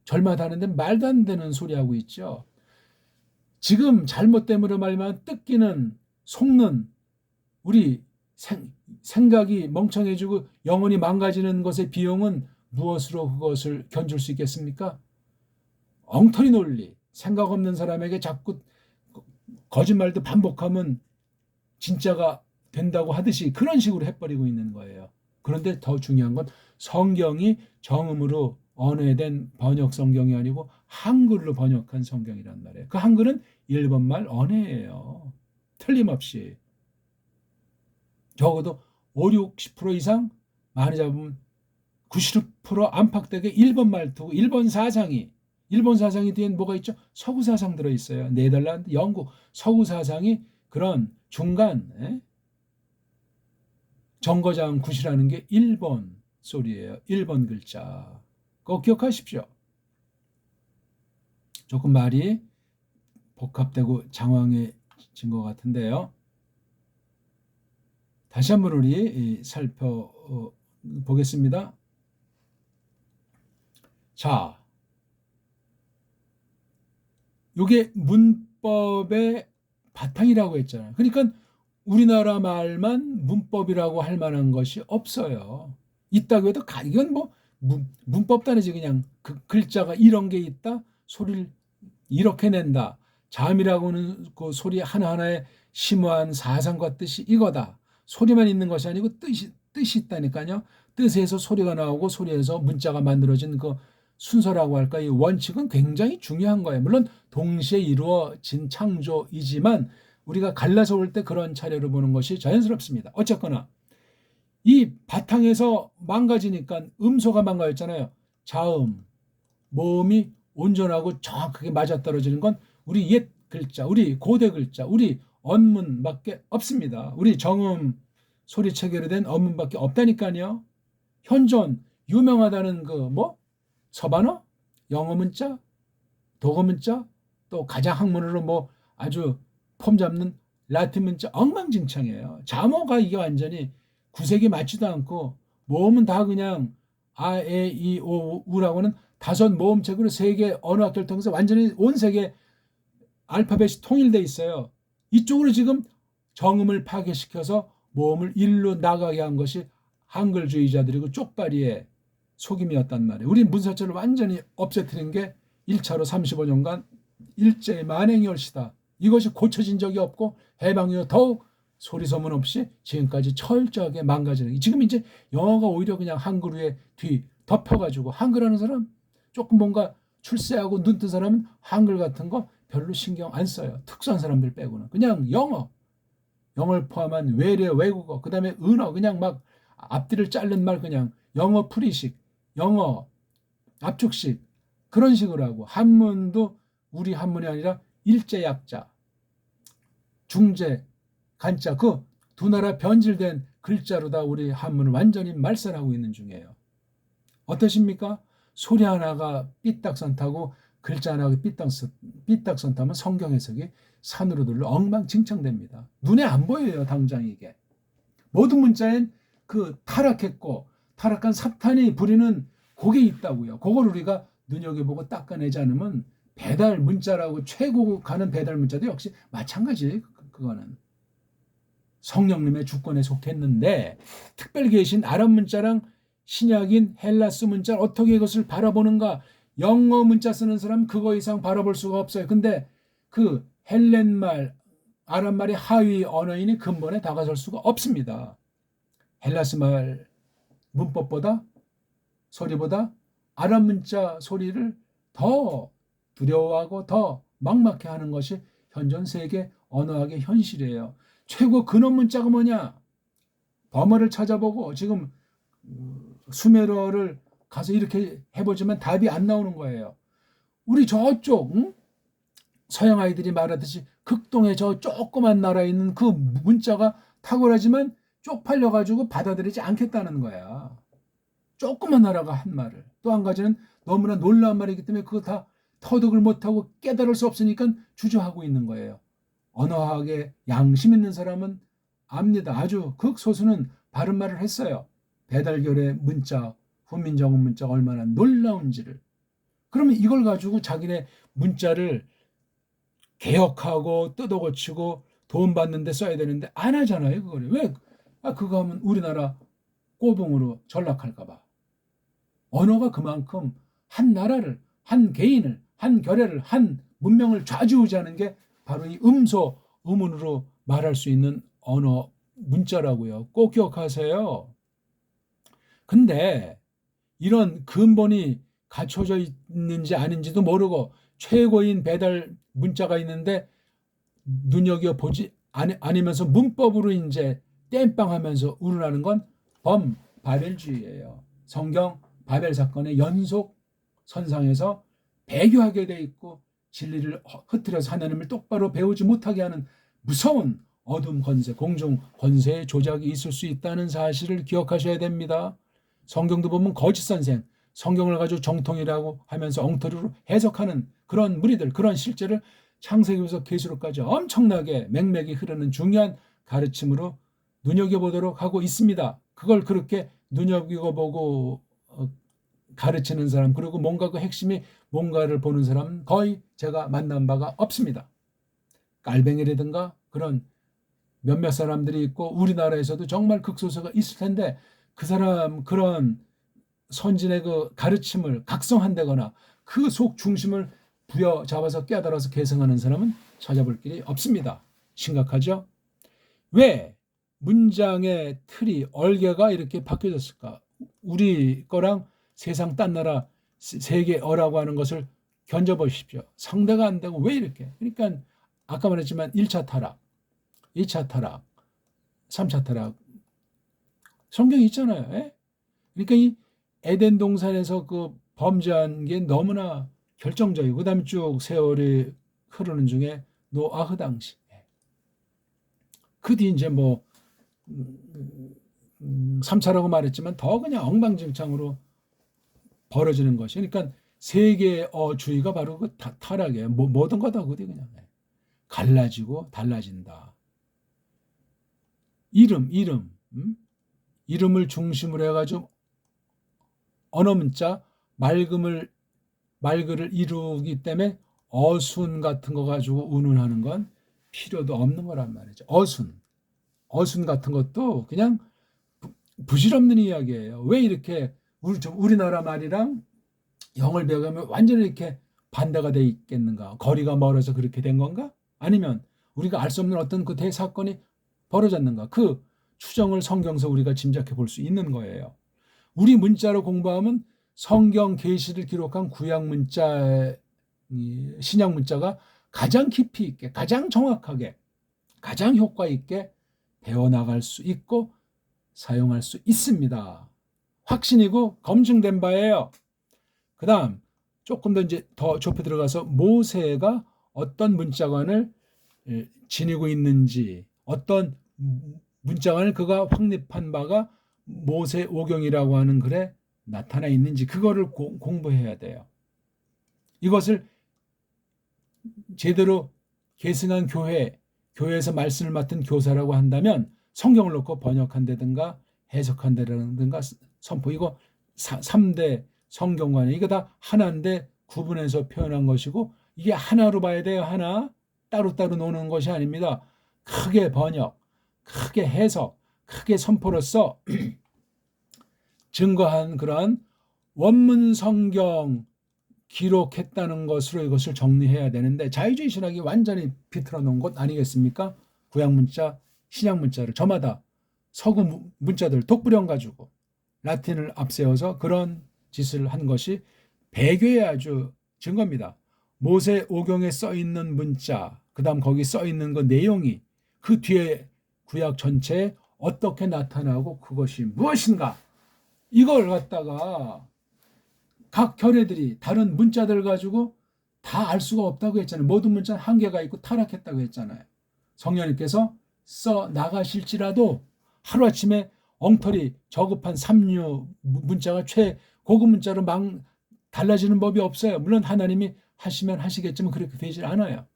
절마다는데 말도 안 되는 소리 하고 있죠. 지금 잘못됨으로 말미암아 뜯기는, 속는 우리 생각이 멍청해지고 영혼이 망가지는 것의 비용은 무엇으로 그것을 견줄 수 있겠습니까? 엉터리 논리, 생각 없는 사람에게 자꾸 거짓말도 반복하면 진짜가 된다고 하듯이 그런 식으로 해버리고 있는 거예요. 그런데 더 중요한 건 성경이 정음으로 언어된 번역 성경이 아니고 한글로 번역한 성경이란 말이에요. 그 한글은 일본말 언어예요. 틀림없이. 적어도 5, 60% 이상, 많이 잡으면 90% 안팎되게 일본 말투, 일본 사상이 뒤엔 뭐가 있죠? 서구 사상 들어있어요. 네덜란드, 영국, 서구 사상이 그런 중간 정거장 굿이라는 게 일본 소리예요. 일본 글자. 그거 기억하십시오. 조금 말이 복합되고 장황해진 것 같은데요. 다시 한번 우리 살펴보겠습니다. 자, 이게 문법의 바탕이라고 했잖아요. 그러니까 우리나라 말만 문법이라고 할 만한 것이 없어요. 있다고 해도 이건 뭐 문법도 아니지. 그냥 그 글자가 이런 게 있다, 소리를 이렇게 낸다, 잠이라고는 그 소리 하나하나에 심오한 사상과 뜻이 이거다. 소리만 있는 것이 아니고 뜻이 있다니까요. 뜻에서 소리가 나오고 소리에서 문자가 만들어진 그 순서라고 할까, 이 원칙은 굉장히 중요한 거예요. 물론 동시에 이루어진 창조이지만 우리가 갈라서 볼 때 그런 차례로 보는 것이 자연스럽습니다. 어쨌거나 이 바탕에서 망가지니까 음소가 망가졌잖아요. 자음, 모음이 온전하고 정확하게 맞아떨어지는 건 우리 옛 글자, 우리 고대 글자, 우리 언문밖에 없습니다. 우리 정음 소리 체계로 된 언문밖에 없다니까요. 현존 유명하다는 그 서반어, 영어 문자, 독어 문자, 또 가장 학문으로 아주 폼 잡는 라틴 문자 엉망진창이에요. 자모가 이게 완전히 구색이 맞지도 않고, 모음은 다 그냥 아, 에, 이, 오, 우라고는 5 모음책으로 세계 언어학교를 통해서 완전히 온 세계 알파벳이 통일돼 있어요. 이쪽으로 지금 정음을 파괴시켜서 모음을 일로 나가게 한 것이 한글주의자들이고 쪽발이의 속임이었단 말이에요. 우리 문서체를 완전히 없애뜨린 게 1차로 35년간 일제의 만행이 얼시다. 이것이 고쳐진 적이 없고 해방 이후 더욱 소리소문 없이 지금까지 철저하게 망가지는. 지금 이제 영어가 오히려 그냥 한글 위에 뒤 덮여가지고, 한글하는 사람 조금 뭔가 출세하고 눈 뜬 사람은 한글 같은 거 별로 신경 안 써요. 특수한 사람들 빼고는 그냥 영어를 포함한 외래 외국어, 그 다음에 은어, 그냥 막 앞뒤를 자른 말, 그냥 영어 풀이식, 영어 압축식, 그런 식으로 하고, 한문도 우리 한문이 아니라 일제약자, 중제, 간자, 그 두 나라 변질된 글자로 다 우리 한문을 완전히 말살하고 있는 중이에요. 어떠십니까? 소리 하나가 삐딱선 타고 글자 하나가 삐딱선 타면 성경 해석이 산으로 들러 엉망진창됩니다. 눈에 안 보여요, 당장 이게. 모든 문자엔 그 타락한 사탄이 부리는 그게 있다고요. 그걸 우리가 눈여겨보고 닦아내지 않으면 배달 문자라고 최고 가는 배달 문자도 역시 마찬가지예요. 그거는 성령님의 주권에 속했는데, 특별 계신 아랍 문자랑 신약인 헬라스 문자를 어떻게 이것을 바라보는가, 영어 문자 쓰는 사람 그거 이상 바라볼 수가 없어요. 근데 그 헬렌말, 아랍말의 하위 언어인이 근본에 다가설 수가 없습니다. 헬라스말 문법보다 소리보다 아랍 문자 소리를 더 두려워하고 더 막막해 하는 것이 현존 세계 언어학의 현실이에요. 최고 근원 문자가 뭐냐? 범어를 찾아보고 지금 수메르어를 가서 이렇게 해보지만 답이 안 나오는 거예요. 우리 저쪽 서양 아이들이 말하듯이 극동에 저 조그만 나라에 있는 그 문자가 탁월하지만 쪽팔려가지고 받아들이지 않겠다는 거야. 조그만 나라가 한 말을. 또 한 가지는 너무나 놀라운 말이기 때문에 그거 다 터득을 못하고 깨달을 수 없으니까 주저하고 있는 거예요. 언어학에 양심 있는 사람은 압니다. 아주 극소수는 바른 말을 했어요. 배달결의 문자, 훈민정음 문자가 얼마나 놀라운지를. 그러면 이걸 가지고 자기네 문자를 개혁하고 뜯어고치고 돈 받는데 써야 되는데 안 하잖아요. 그거를. 왜? 그거 하면 우리나라 꼬붕으로 전락할까 봐. 언어가 그만큼 한 나라를, 한 개인을, 한 결의를, 한 문명을 좌지우지하는 게 바로 이 음소, 음운으로 말할 수 있는 언어 문자라고요. 꼭 기억하세요. 근데 이런 근본이 갖춰져 있는지 아닌지도 모르고 최고인 배달 문자가 있는데 눈여겨보지 않으면서 문법으로 이제 땜빵하면서 우러나는 건 범바벨주의예요. 성경 바벨 사건의 연속 선상에서 배교하게 돼 있고 진리를 흐트려서 하나님을 똑바로 배우지 못하게 하는 무서운 어둠 권세, 공중 권세의 조작이 있을 수 있다는 사실을 기억하셔야 됩니다. 성경도 보면 거짓 선생, 성경을 가지고 정통이라고 하면서 엉터리로 해석하는 그런 무리들, 그런 실제를 창세기부터 계시록까지 엄청나게 맥맥이 흐르는 중요한 가르침으로 눈여겨보도록 하고 있습니다. 그걸 그렇게 눈여겨보고 가르치는 사람, 그리고 뭔가 그 핵심이 뭔가를 보는 사람은 거의 제가 만난 바가 없습니다. 깔뱅이라든가 그런 몇몇 사람들이 있고 우리나라에서도 정말 극소수가 있을 텐데 그 사람 그런 선진의 그 가르침을 각성한다거나 그 속 중심을 부여잡아서 깨달아서 개성하는 사람은 찾아볼 길이 없습니다. 심각하죠? 왜 문장의 틀이 얼개가 이렇게 바뀌어졌을까? 우리 거랑 세상 딴 나라 세계어라고 하는 것을 견뎌보십시오. 상대가 안 되고 왜 이렇게? 그러니까 아까 말했지만 1차 타락, 2차 타락, 3차 타락 성경이 있잖아요. 예? 그러니까 이 에덴 동산에서 그 범죄한 게 너무나 결정적이고 그다음에 쭉 세월이 흐르는 중에 노아흐 당시 그 뒤 이제 뭐 3차라고 말했지만 더 그냥 엉망진창으로 벌어지는 것이. 그러니까 세계어주의가 바로 그 타락이에요. 모든 거다 그게 그냥 갈라지고 달라진다. 이름을 중심으로 해가지고 언어 문자 말글을 이루기 때문에 어순 같은 거 가지고 운운하는 건 필요도 없는 거란 말이죠. 어순 같은 것도 그냥 부질없는 이야기예요. 왜 이렇게 우리나라 말이랑 영어를 배워가면 완전히 이렇게 반대가 돼 있겠는가? 거리가 멀어서 그렇게 된 건가? 아니면 우리가 알 수 없는 어떤 그 대사건이 벌어졌는가? 그 추정을 성경에서 우리가 짐작해 볼 수 있는 거예요. 우리 문자로 공부하면 성경 계시를 기록한 구약 문자, 신약 문자가 가장 깊이 있게, 가장 정확하게, 가장 효과 있게 배워나갈 수 있고 사용할 수 있습니다. 확신이고 검증된 바예요. 그 다음 조금 더 이제 더 좁혀 들어가서 모세가 어떤 문자관을 지니고 있는지, 어떤 문자관을 그가 확립한 바가 모세 오경이라고 하는 글에 나타나 있는지 그거를 공부해야 돼요. 이것을 제대로 계승한 교회에서 말씀을 맡은 교사라고 한다면 성경을 놓고 번역한다든가 해석한다든가 선포, 이거 3대 성경관에 이거 다 하나인데 구분해서 표현한 것이고 이게 하나로 봐야 돼요. 하나 따로따로 노는 것이 아닙니다. 크게 번역, 크게 해석, 크게 선포로서 증거한 그러한 원문 성경 기록했다는 것으로 이것을 정리해야 되는데 자유주의 신학이 완전히 비틀어 놓은 것 아니겠습니까? 구약 문자, 신약 문자를 저마다 서구 문자들 독불형 가지고 라틴을 앞세워서 그런 짓을 한 것이 배교의 아주 증거입니다. 모세 오경에 써 있는 문자, 그다음 거기 써 있는 그 내용이 그 뒤에 구약 전체에 어떻게 나타나고 그것이 무엇인가, 이걸 갖다가 각 견해들이 다른 문자들 가지고 다 알 수가 없다고 했잖아요. 모든 문자는 한계가 있고 타락했다고 했잖아요. 성령님께서 써 나가실지라도 하루아침에 엉터리 저급한 삼류 문자가 최고급 문자로 막 달라지는 법이 없어요. 물론 하나님이 하시면 하시겠지만 그렇게 되질 않아요.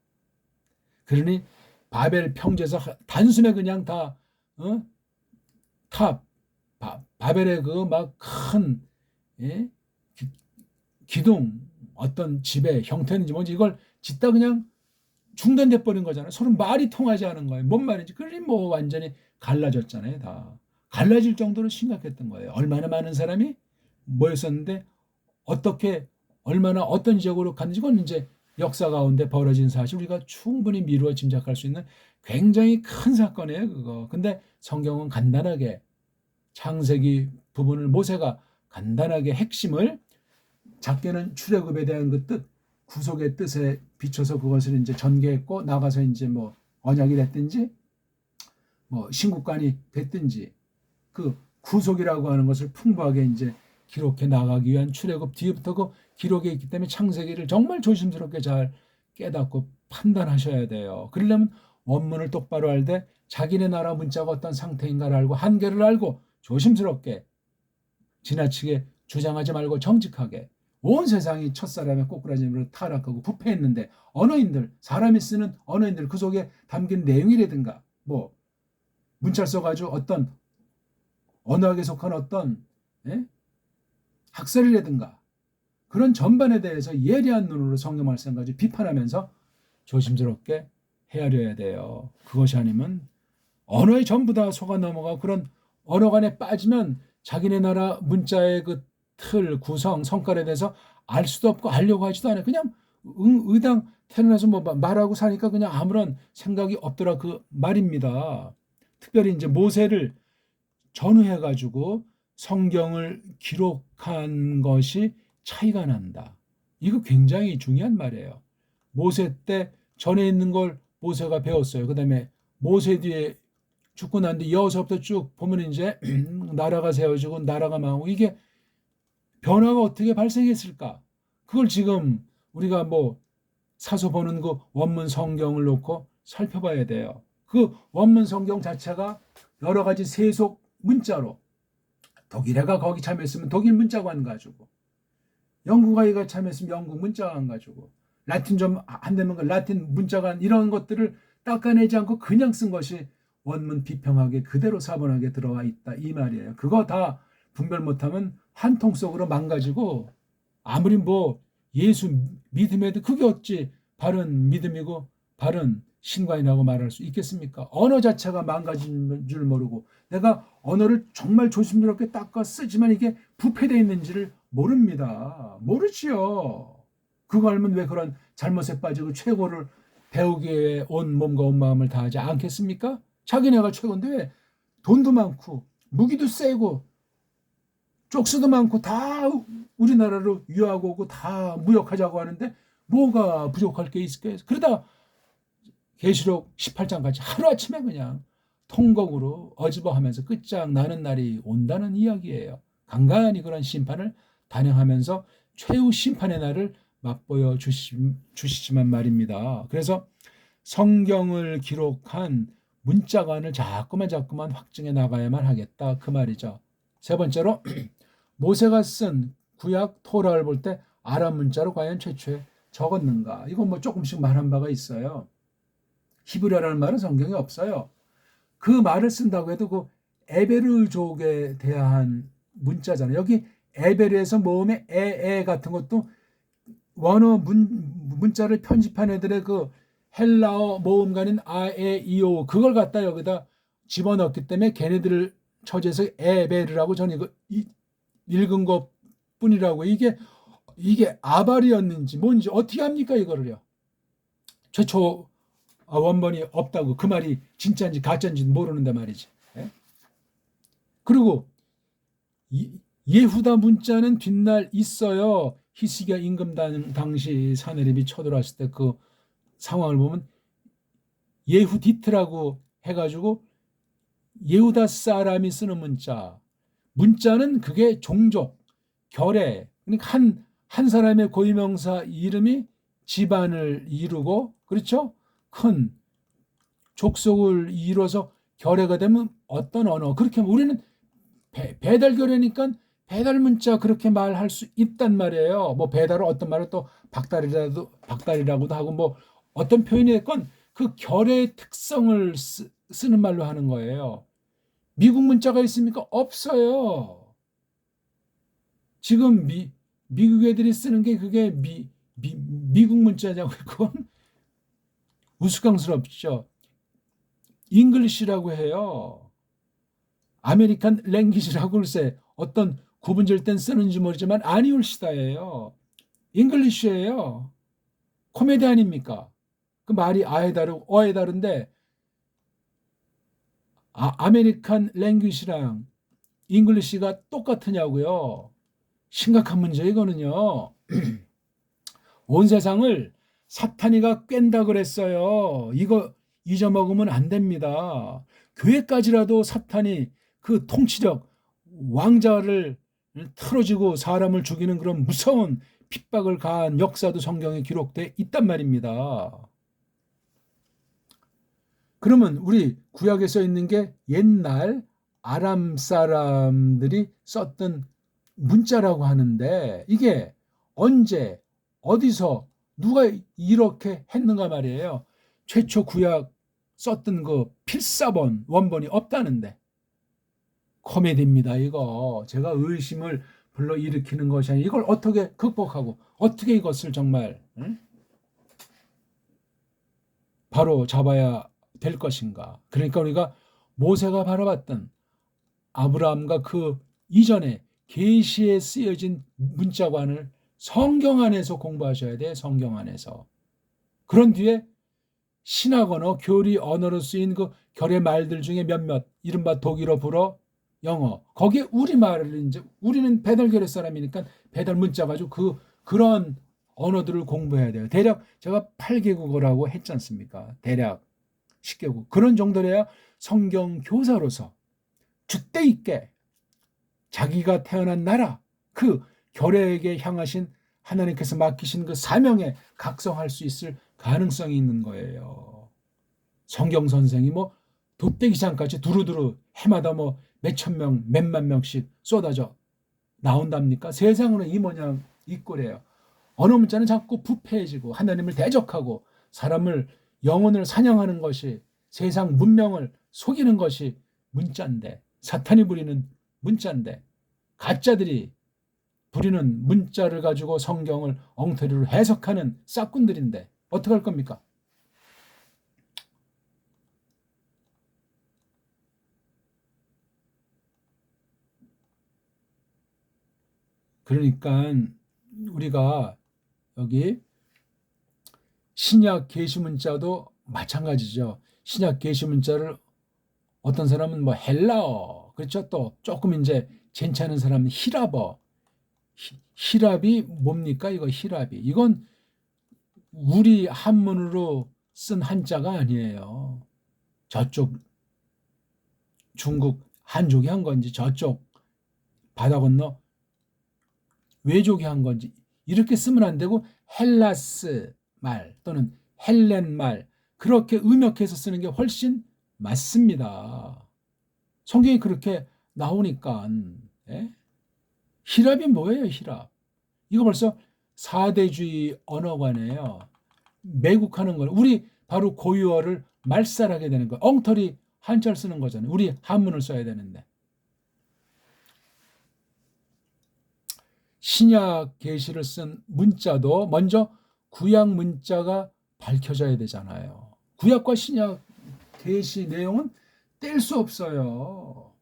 그러니 바벨 평제에서 단숨에 그냥 다 바벨의 그 막 큰 기둥 어떤 집의 형태인지 뭔지 이걸 짓다 그냥 중단돼 버린 거잖아요. 서로 말이 통하지 않은 거예요. 뭔 말인지. 그러니 뭐 완전히 갈라졌잖아요. 다 갈라질 정도로 심각했던 거예요. 얼마나 많은 사람이 모였었는데 어떻게 얼마나 어떤 지역으로 갔는지 그건 이제 역사 가운데 벌어진 사실 우리가 충분히 미루어 짐작할 수 있는 굉장히 큰 사건이에요. 그거. 근데 성경은 간단하게 창세기 부분을 모세가 간단하게 핵심을 작게는 출애굽에 대한 그 뜻, 구속의 뜻에 비춰서 그것을 이제 전개했고 나가서 이제 뭐 언약이 됐든지 뭐 신국관이 됐든지 그 구속이라고 하는 것을 풍부하게 이제 기록해 나가기 위한 출애굽 뒤부터 그 기록에 있기 때문에 창세기를 정말 조심스럽게 잘 깨닫고 판단하셔야 돼요. 그러려면 원문을 똑바로 알되 자기네 나라 문자가 어떤 상태인가를 알고 한계를 알고 조심스럽게 지나치게 주장하지 말고 정직하게 온 세상이 첫사람의 꼬꾸라짐으로 타락하고 부패했는데 언어인들, 사람이 쓰는 언어인들 그 속에 담긴 내용이라든가 뭐 문자를 써가지고 어떤 언어학에 속한 어떤 학설이라든가 그런 전반에 대해서 예리한 눈으로 성경 말씀 가지고 비판하면서 조심스럽게 헤아려야 돼요. 그것이 아니면 언어에 전부 다 속아 넘어가 그런 언어관에 빠지면 자기네 나라 문자의 그 틀, 구성, 성깔에 대해서 알 수도 없고 알려고 하지도 않아요. 그냥 의당 태어나서 뭐 말하고 사니까 그냥 아무런 생각이 없더라 그 말입니다. 특별히 이제 모세를 전후해가지고 성경을 기록한 것이 차이가 난다. 이거 굉장히 중요한 말이에요. 모세 때 전에 있는 걸 모세가 배웠어요. 그 다음에 모세 뒤에 죽고 난 뒤 여호수아부터 쭉 보면 이제 나라가 세워지고 나라가 망하고 이게 변화가 어떻게 발생했을까? 그걸 지금 우리가 뭐 사서 보는 그 원문 성경을 놓고 살펴봐야 돼요. 그 원문 성경 자체가 여러 가지 세속 문자로 독일애가 거기 참여했으면 독일 문자관 가지고 영국아이가 참여했으면 영국 문자관 가지고 라틴 좀 안 되면 그 라틴 문자관 이런 것들을 닦아내지 않고 그냥 쓴 것이 원문 비평하게 그대로 사본하게 들어와 있다 이 말이에요. 그거 다 분별 못하면 한 통 속으로 망가지고 아무리 뭐 예수 믿음에도 그게 어찌 바른 믿음이고 바른 신관이라고 말할 수 있겠습니까? 언어 자체가 망가진 줄 모르고 내가 언어를 정말 조심스럽게 닦아 쓰지만 이게 부패되어 있는지를 모릅니다. 모르지요. 그거 알면 왜 그런 잘못에 빠지고 최고를 배우기 위해 온 몸과 온 마음을 다하지 않겠습니까? 자기네가 최고인데 왜 돈도 많고 무기도 세고 쪽수도 많고 다 우리나라로 유학 오고 다 무역하자고 하는데 뭐가 부족할 게 있을까요? 그러다 계시록 18장 같이 하루아침에 그냥 통곡으로 어지버하면서 끝장나는 날이 온다는 이야기예요. 간간히 그런 심판을 단행하면서 최후 심판의 날을 맛보여 주시지만 말입니다. 그래서 성경을 기록한 문자관을 자꾸만 확증해 나가야만 하겠다 그 말이죠. 세 번째로 모세가 쓴 구약 토라를 볼 때 아람 문자로 과연 최초에 적었는가? 이건 뭐 조금씩 말한 바가 있어요. 히브리어라는 말은 성경에 없어요. 그 말을 쓴다고 해도 그 에베르족에 대한 문자잖아요. 여기 에베르에서 모음의 에 같은 것도 원어 문자를 편집한 애들의 그 헬라어 모음가는 아에이오 그걸 갖다 여기다 집어넣기 때문에 걔네들 처지에서 에베르라고 저는 이거 읽은 것 뿐이라고 이게 이게 아발이었는지 뭔지 어떻게 합니까 이거를요. 최초 원본이 없다고 그 말이 진짜인지 가짜인지 모르는데 말이지. 예? 그리고 예후다 문자는 뒷날 있어요. 히스기야 임금 당시 사내립이 쳐들어왔을 때 그 상황을 보면 예후디트라고 해가지고 예후다 사람이 쓰는 문자는 그게 종족, 결의, 그러니까 한 사람의 고유명사 이름이 집안을 이루고, 그렇죠? 큰 족속을 이루어서 결의가 되면 어떤 언어, 그렇게 우리는 배달 결의니까 배달 문자 그렇게 말할 수 있단 말이에요. 뭐 배달을 어떤 말을 또 박달이라고도 하고 뭐 어떤 표현이 됐건 그 결의 특성을 쓰는 말로 하는 거예요. 미국 문자가 있습니까? 없어요. 지금 미국 애들이 쓰는 게 그게 미국 문자냐고 그건 우스꽝스럽죠. 잉글리시라고 해요. 아메리칸 랭귀지라고 글쎄 어떤 구분질 땐 쓰는지 모르지만 아니올시다예요. 잉글리시예요. 코미디 아닙니까? 그 말이 아예 다르고 어에 다른데 아메리칸 랭귀지랑 잉글리시가 똑같으냐고요. 심각한 문제 이거는요. 온 세상을 사탄이가 깬다 그랬어요. 이거 잊어먹으면 안 됩니다. 교회까지라도 사탄이 그 통치력 왕자를 틀어지고 사람을 죽이는 그런 무서운 핍박을 가한 역사도 성경에 기록돼 있단 말입니다. 그러면 우리 구약에 써 있는 게 옛날 아람 사람들이 썼던 문자라고 하는데 이게 언제 어디서 누가 이렇게 했는가 말이에요. 최초 구약 썼던 그 필사본 원본이 없다는데 코미디입니다. 이거 제가 의심을 불러일으키는 것이 아니라 이걸 어떻게 극복하고 어떻게 이것을 정말 바로 잡아야 될 것인가. 그러니까 우리가 모세가 바라봤던 아브라함과 그 이전에 계시에 쓰여진 문자관을 성경 안에서 공부하셔야 돼. 성경 안에서. 그런 뒤에 신학 언어, 교리 언어로 쓰인 그 결의 말들 중에 몇몇 이른바 독일어, 불어, 영어. 거기에 우리말을 이제 우리는 배달 결의 사람이니까 배달 문자 가지고 그런 언어들을 공부해야 돼요. 대략 제가 8개국어라고 했지 않습니까? 대략 10개국. 그런 정도래야 성경 교사로서 줏대 있게 자기가 태어난 나라 그 결의에게 향하신 하나님께서 맡기신 그 사명에 각성할 수 있을 가능성이 있는 거예요. 성경 선생이 뭐 돗대기장까지 두루두루 해마다 뭐 몇천 명, 몇만 명씩 쏟아져 나온답니까? 세상으로 이 모양 이 꼴이에요. 언어 문자는 자꾸 부패해지고 하나님을 대적하고 사람을 영혼을 사냥하는 것이 세상 문명을 속이는 것이 문자인데 사탄이 부리는 문자인데 가짜들이 부리는 문자를 가지고 성경을 엉터리로 해석하는 싹꾼들인데 어떡할 겁니까? 그러니까 우리가 여기 신약 계시 문자도 마찬가지죠. 신약 계시 문자를 어떤 사람은 뭐 헬라어, 그렇죠? 또 조금 이제 괜찮은 사람은 히랍어. 히랍이 뭡니까? 이거 히랍이. 이건 우리 한문으로 쓴 한자가 아니에요. 저쪽 중국 한족이 한 건지 저쪽 바다 건너 외족이 한 건지 이렇게 쓰면 안 되고 헬라스 말 또는 헬렌 말 그렇게 음역해서 쓰는 게 훨씬 맞습니다. 성경이 그렇게 나오니까. 예? 히랍이 뭐예요, 히랍? 이거 벌써 4대주의 언어관이에요. 매국하는 거. 우리 바로 고유어를 말살하게 되는 거예요. 엉터리 한자를 쓰는 거잖아요. 우리 한문을 써야 되는데. 신약 계시를 쓴 문자도 먼저 구약 문자가 밝혀져야 되잖아요. 구약과 신약 계시 내용은 뗄 수 없어요.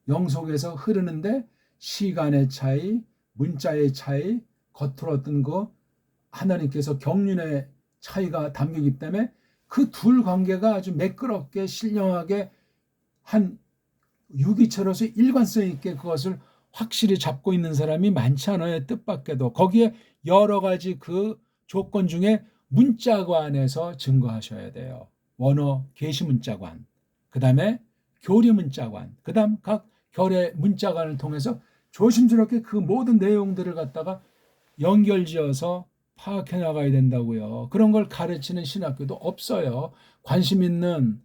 영속에서 흐르는데 시간의 차이, 문자의 차이, 겉으로 어떤 그 하나님께서 경륜의 차이가 담기기 때문에 그 둘 관계가 아주 매끄럽게 신령하게 한 유기체로서 일관성 있게 그것을 확실히 잡고 있는 사람이 많지 않아요. 뜻밖에도. 거기에 여러 가지 그 조건 중에 문자관에서 증거하셔야 돼요. 원어 계시 문자관, 그 다음에 교리 문자관, 그 다음 각 결의 문자관을 통해서 조심스럽게 그 모든 내용들을 갖다가 연결지어서 파악해 나가야 된다고요. 그런 걸 가르치는 신학교도 없어요. 관심 있는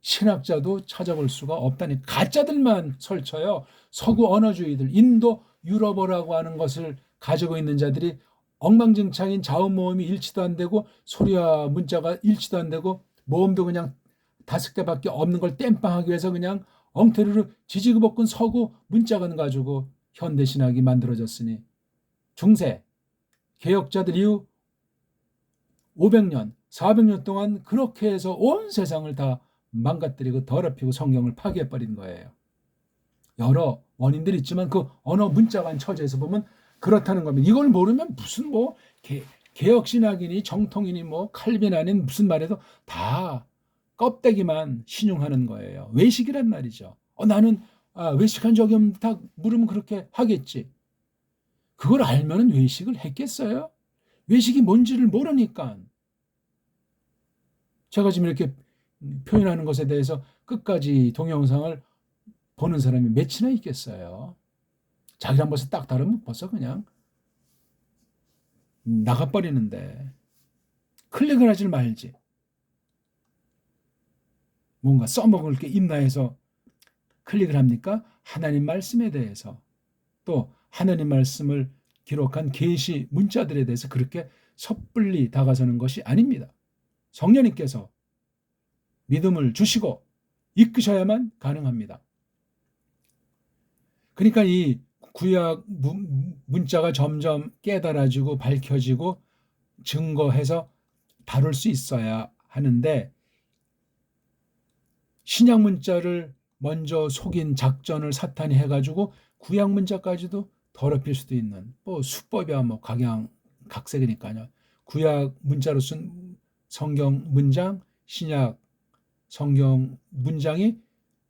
신학자도 찾아볼 수가 없다니 가짜들만 설쳐요. 서구 언어주의들, 인도 유럽어라고 하는 것을 가지고 있는 자들이 엉망진창인 자음 모음이 일치도 안 되고 소리와 문자가 일치도 안 되고 모음도 그냥 5개밖에 없는 걸 땜빵하기 위해서 그냥 엉터리로 지지그볶은 서구 문자관 가지고 현대신학이 만들어졌으니 중세 개혁자들 이후 500년, 400년 동안 그렇게 해서 온 세상을 다 망가뜨리고 더럽히고 성경을 파괴해버린 거예요. 여러 원인들이 있지만 그 언어 문자관 처지에서 보면 그렇다는 겁니다. 이걸 모르면 무슨 뭐 개혁신학이니 정통이니 뭐 칼빈 아닌 무슨 말해도 다 껍데기만 신용하는 거예요. 외식이란 말이죠. 나는 외식한 적이 없는데 다 물으면 그렇게 하겠지. 그걸 알면 외식을 했겠어요? 외식이 뭔지를 모르니까. 제가 지금 이렇게 표현하는 것에 대해서 끝까지 동영상을 보는 사람이 몇이나 있겠어요. 자기랑 벌써 딱 다르면 벌써 그냥 나가버리는데 클릭을 하지 말지. 뭔가 써먹을 게 있나 해서 클릭을 합니까? 하나님 말씀에 대해서 또 하나님 말씀을 기록한 계시 문자들에 대해서 그렇게 섣불리 다가서는 것이 아닙니다. 성령님께서 믿음을 주시고 이끄셔야만 가능합니다. 그러니까 이 구약 문자가 점점 깨달아지고 밝혀지고 증거해서 다룰 수 있어야 하는데 신약 문자를 먼저 속인 작전을 사탄이 해가지고 구약 문자까지도 더럽힐 수도 있는 뭐 수법이야 뭐 각양각색이니까요. 구약 문자로 쓴 성경 문장, 신약 성경 문장이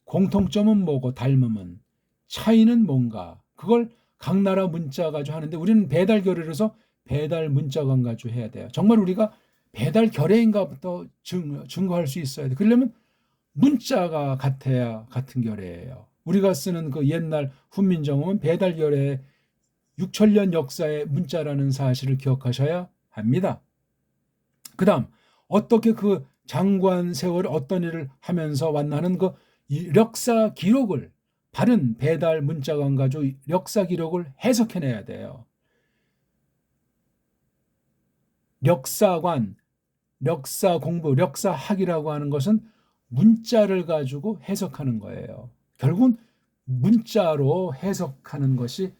공통점은 뭐고 닮음은 차이는 뭔가 그걸 각 나라 문자 가지고 하는데 우리는 배달 결례로서 배달 문자관 가지고 해야 돼요. 정말 우리가 배달 결례인가부터 증거할 수 있어야 돼. 그러려면 문자가 같아야 같은 결례예요. 우리가 쓰는 그 옛날 훈민정음은 배달 결례 6천년 역사의 문자라는 사실을 기억하셔야 합니다. 그 다음 어떻게 그 장관 세월에 어떤 일을 하면서 왔나는 그 역사 기록을 바른 배달 문자관 가지고 역사 기록을 해석해내야 돼요. 역사관, 역사 공부, 역사학이라고 하는 것은 문자를 가지고 해석하는 거예요. 결국은 문자로 해석하는 것이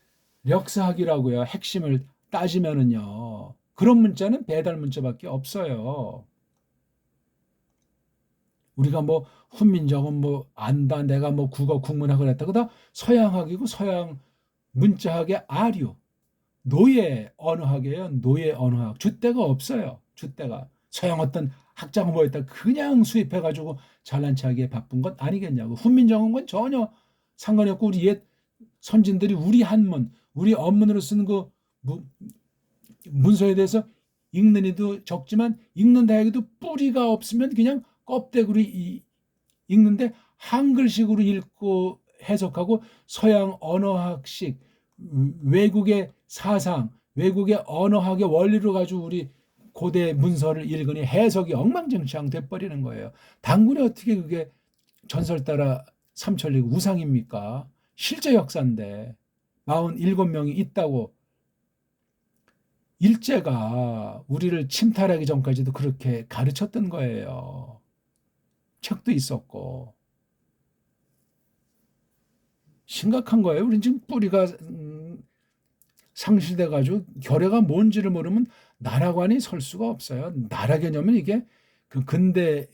역사학이라고요. 핵심을 따지면은요. 그런 문자는 배달 문자밖에 없어요. 우리가 뭐 훈민정음 뭐 안다 내가 뭐 국어 국문학을 했다 그다 서양학이고 서양 문자학의 아류 노예 언어학이에요. 노예 언어학 줏대가 없어요. 줏대가 서양 어떤 학자가 뭐 했다 그냥 수입해가지고 잘난 체하기에 바쁜 것 아니겠냐고. 훈민정음은 전혀 상관이 없고 우리 옛 선진들이 우리 한문 우리 언문으로 쓰는 그 문서에 대해서 읽는 이도 적지만 읽는다 해도 뿌리가 없으면 그냥 껍데기로 읽는데 한글식으로 읽고 해석하고 서양 언어학식 외국의 사상 외국의 언어학의 원리로 가지고 우리 고대 문서를 읽으니 해석이 엉망진창 돼버리는 거예요. 단군이 어떻게 그게 전설 따라 삼천리고 우상입니까? 실제 역사인데 47명이 있다고 일제가 우리를 침탈하기 전까지도 그렇게 가르쳤던 거예요. 책도 있었고. 심각한 거예요. 우린 지금 뿌리가 상실돼가지고 결례가 뭔지를 모르면 나라관이 설 수가 없어요. 나라 개념은 이게 그 근대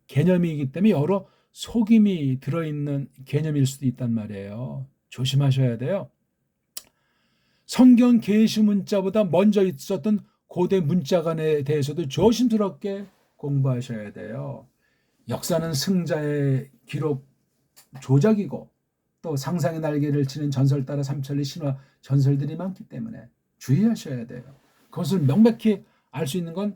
개념이기 때문에 여러 속임이 들어있는 개념일 수도 있단 말이에요. 조심하셔야 돼요. 성경 계시 문자보다 먼저 있었던 고대 문자간에 대해서도 조심스럽게 공부하셔야 돼요. 역사는 승자의 기록 조작이고 또 상상의 날개를 치는 전설 따라 삼천리 신화 전설들이 많기 때문에 주의하셔야 돼요. 그것을 명백히 알 수 있는 건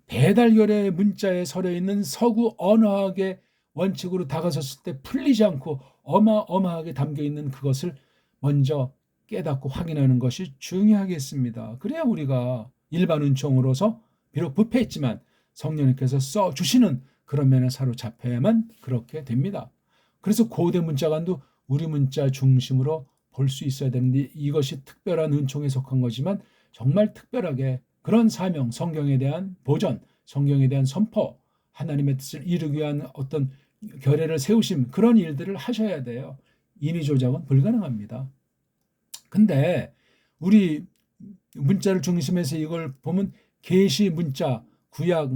배달결의 문자에 서려 있는 서구 언어학의 원칙으로 다가섰을 때 풀리지 않고 어마어마하게 담겨 있는 그것을 먼저 깨닫고 확인하는 것이 중요하겠습니다. 그래야 우리가 일반 은총으로서 비록 부패했지만 성령님께서 써주시는 그런 면에 사로잡혀야만 그렇게 됩니다. 그래서 고대 문자관도 우리 문자 중심으로 볼 수 있어야 되는데 이것이 특별한 은총에 속한 거지만 정말 특별하게 그런 사명, 성경에 대한 보전, 성경에 대한 선포, 하나님의 뜻을 이루기 위한 어떤 결의를 세우심 그런 일들을 하셔야 돼요. 인위 조작은 불가능합니다. 근데 우리 문자를 중심해서 이걸 보면 계시 문자, 구약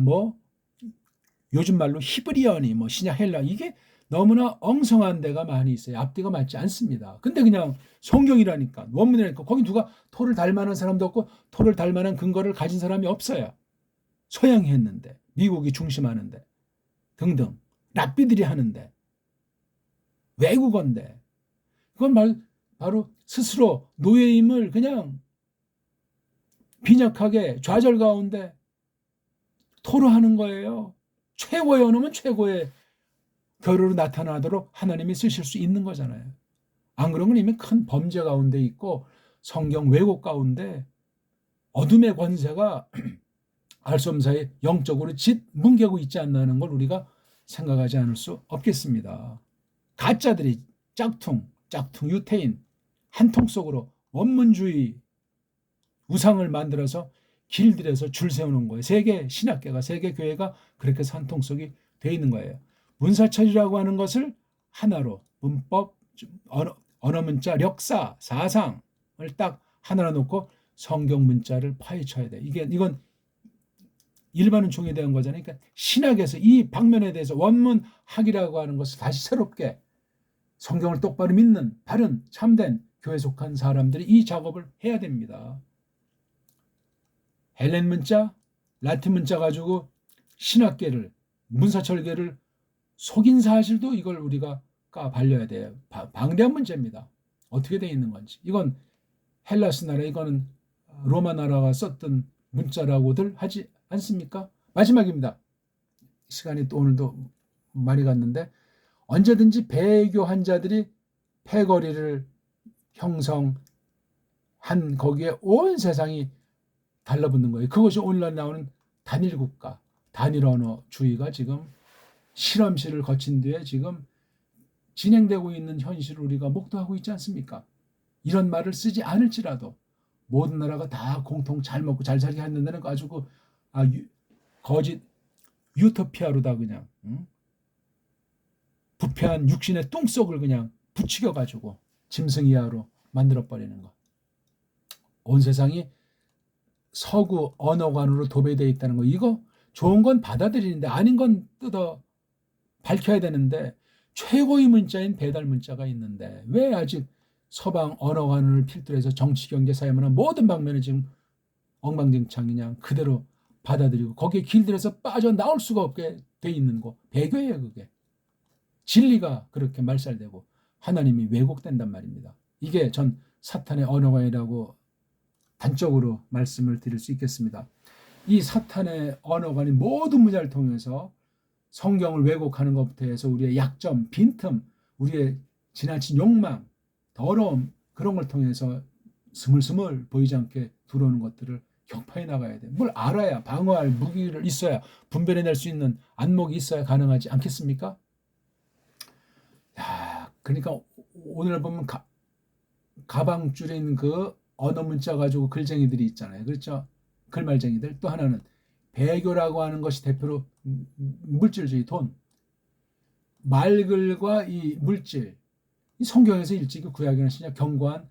요즘 말로 히브리어니 신약 헬라 이게 너무나 엉성한 데가 많이 있어요. 앞뒤가 맞지 않습니다. 근데 그냥 성경이라니까 원문이라니까 거기 누가 토를 달 만한 사람도 없고 토를 달 만한 근거를 가진 사람이 없어요. 서양이 했는데 미국이 중심하는데 등등 랍비들이 하는데 외국어인데 그건 바로 스스로 노예임을 그냥 빈약하게 좌절 가운데 토로하는 거예요. 최고의 언어면 최고의 결으로 나타나도록 하나님이 쓰실 수 있는 거잖아요. 안 그러면 이미 큰 범죄 가운데 있고 성경 왜곡 가운데 어둠의 권세가 알 수 없는 사이에 영적으로 뭉개고 있지 않나는 걸 우리가 생각하지 않을 수 없겠습니다. 가짜들이 짝퉁, 유태인 한통 속으로 원문주의 우상을 만들어서 길들여서 줄 세우는 거예요. 세계 신학계가 세계 교회가 그렇게 한통 속이 되어 있는 거예요. 문사철이라고 하는 것을 하나로 문법, 언어 문자, 역사, 사상을 딱 하나로 놓고 성경 문자를 파헤쳐야 돼. 이건 일반 은총에 대한 거잖아요. 그러니까 신학에서 이 방면에 대해서 원문학이라고 하는 것을 다시 새롭게 성경을 똑바로 믿는 바른 참된 교회에 속한 사람들이 이 작업을 해야 됩니다. 헬렌 문자, 라틴 문자 가지고 신학계를 문사철계를 속인 사실도 이걸 우리가 발려야 돼요. 방대한 문제입니다. 어떻게 되어 있는 건지. 이건 헬라스 나라, 이거는 로마 나라가 썼던 문자라고들 하지 않습니까? 마지막입니다. 시간이 또 오늘도 많이 갔는데 언제든지 배교한 자들이 패거리를 형성한 거기에 온 세상이 달라붙는 거예요. 그것이 오늘날 나오는 단일국가, 단일 언어주의가 지금 실험실을 거친 뒤에 지금 진행되고 있는 현실을 우리가 목도하고 있지 않습니까? 이런 말을 쓰지 않을지라도 모든 나라가 다 공통 잘 먹고 잘 살게 하는 데는 아주 거짓 유토피아로다 그냥 부패한 육신의 똥속을 그냥 부추겨가지고 짐승이하로 만들어버리는 것. 온 세상이 서구 언어관으로 도배되어 있다는 거. 이거 좋은 건 받아들이는데 아닌 건 뜯어 밝혀야 되는데 최고의 문자인 배달 문자가 있는데 왜 아직 서방 언어관을 필두로 해서 정치, 경제, 사회, 문화 모든 방면을 지금 엉망진창 그냥 그대로 받아들이고 거기에 길들여서 빠져나올 수가 없게 돼 있는 거. 배교예요 그게. 진리가 그렇게 말살되고 하나님이 왜곡된단 말입니다. 이게 전 사탄의 언어관이라고 단적으로 말씀을 드릴 수 있겠습니다. 이 사탄의 언어관이 모든 분야를 통해서 성경을 왜곡하는 것부터 해서 우리의 약점, 빈틈, 우리의 지나친 욕망, 더러움 그런 걸 통해서 스물스물 보이지 않게 들어오는 것들을 격파해 나가야 돼요. 뭘 알아야 방어할 무기를 있어야 분별해낼 수 있는 안목이 있어야 가능하지 않겠습니까? 야, 그러니까 오늘 보면 가방 줄인 그 언어 문자 가지고 글쟁이들이 있잖아요. 그렇죠? 글말쟁이들. 또 하나는 배교라고 하는 것이 대표로 물질주의, 돈. 말글과 이 물질. 이 성경에서 일찍이 구약이나 신약 경고한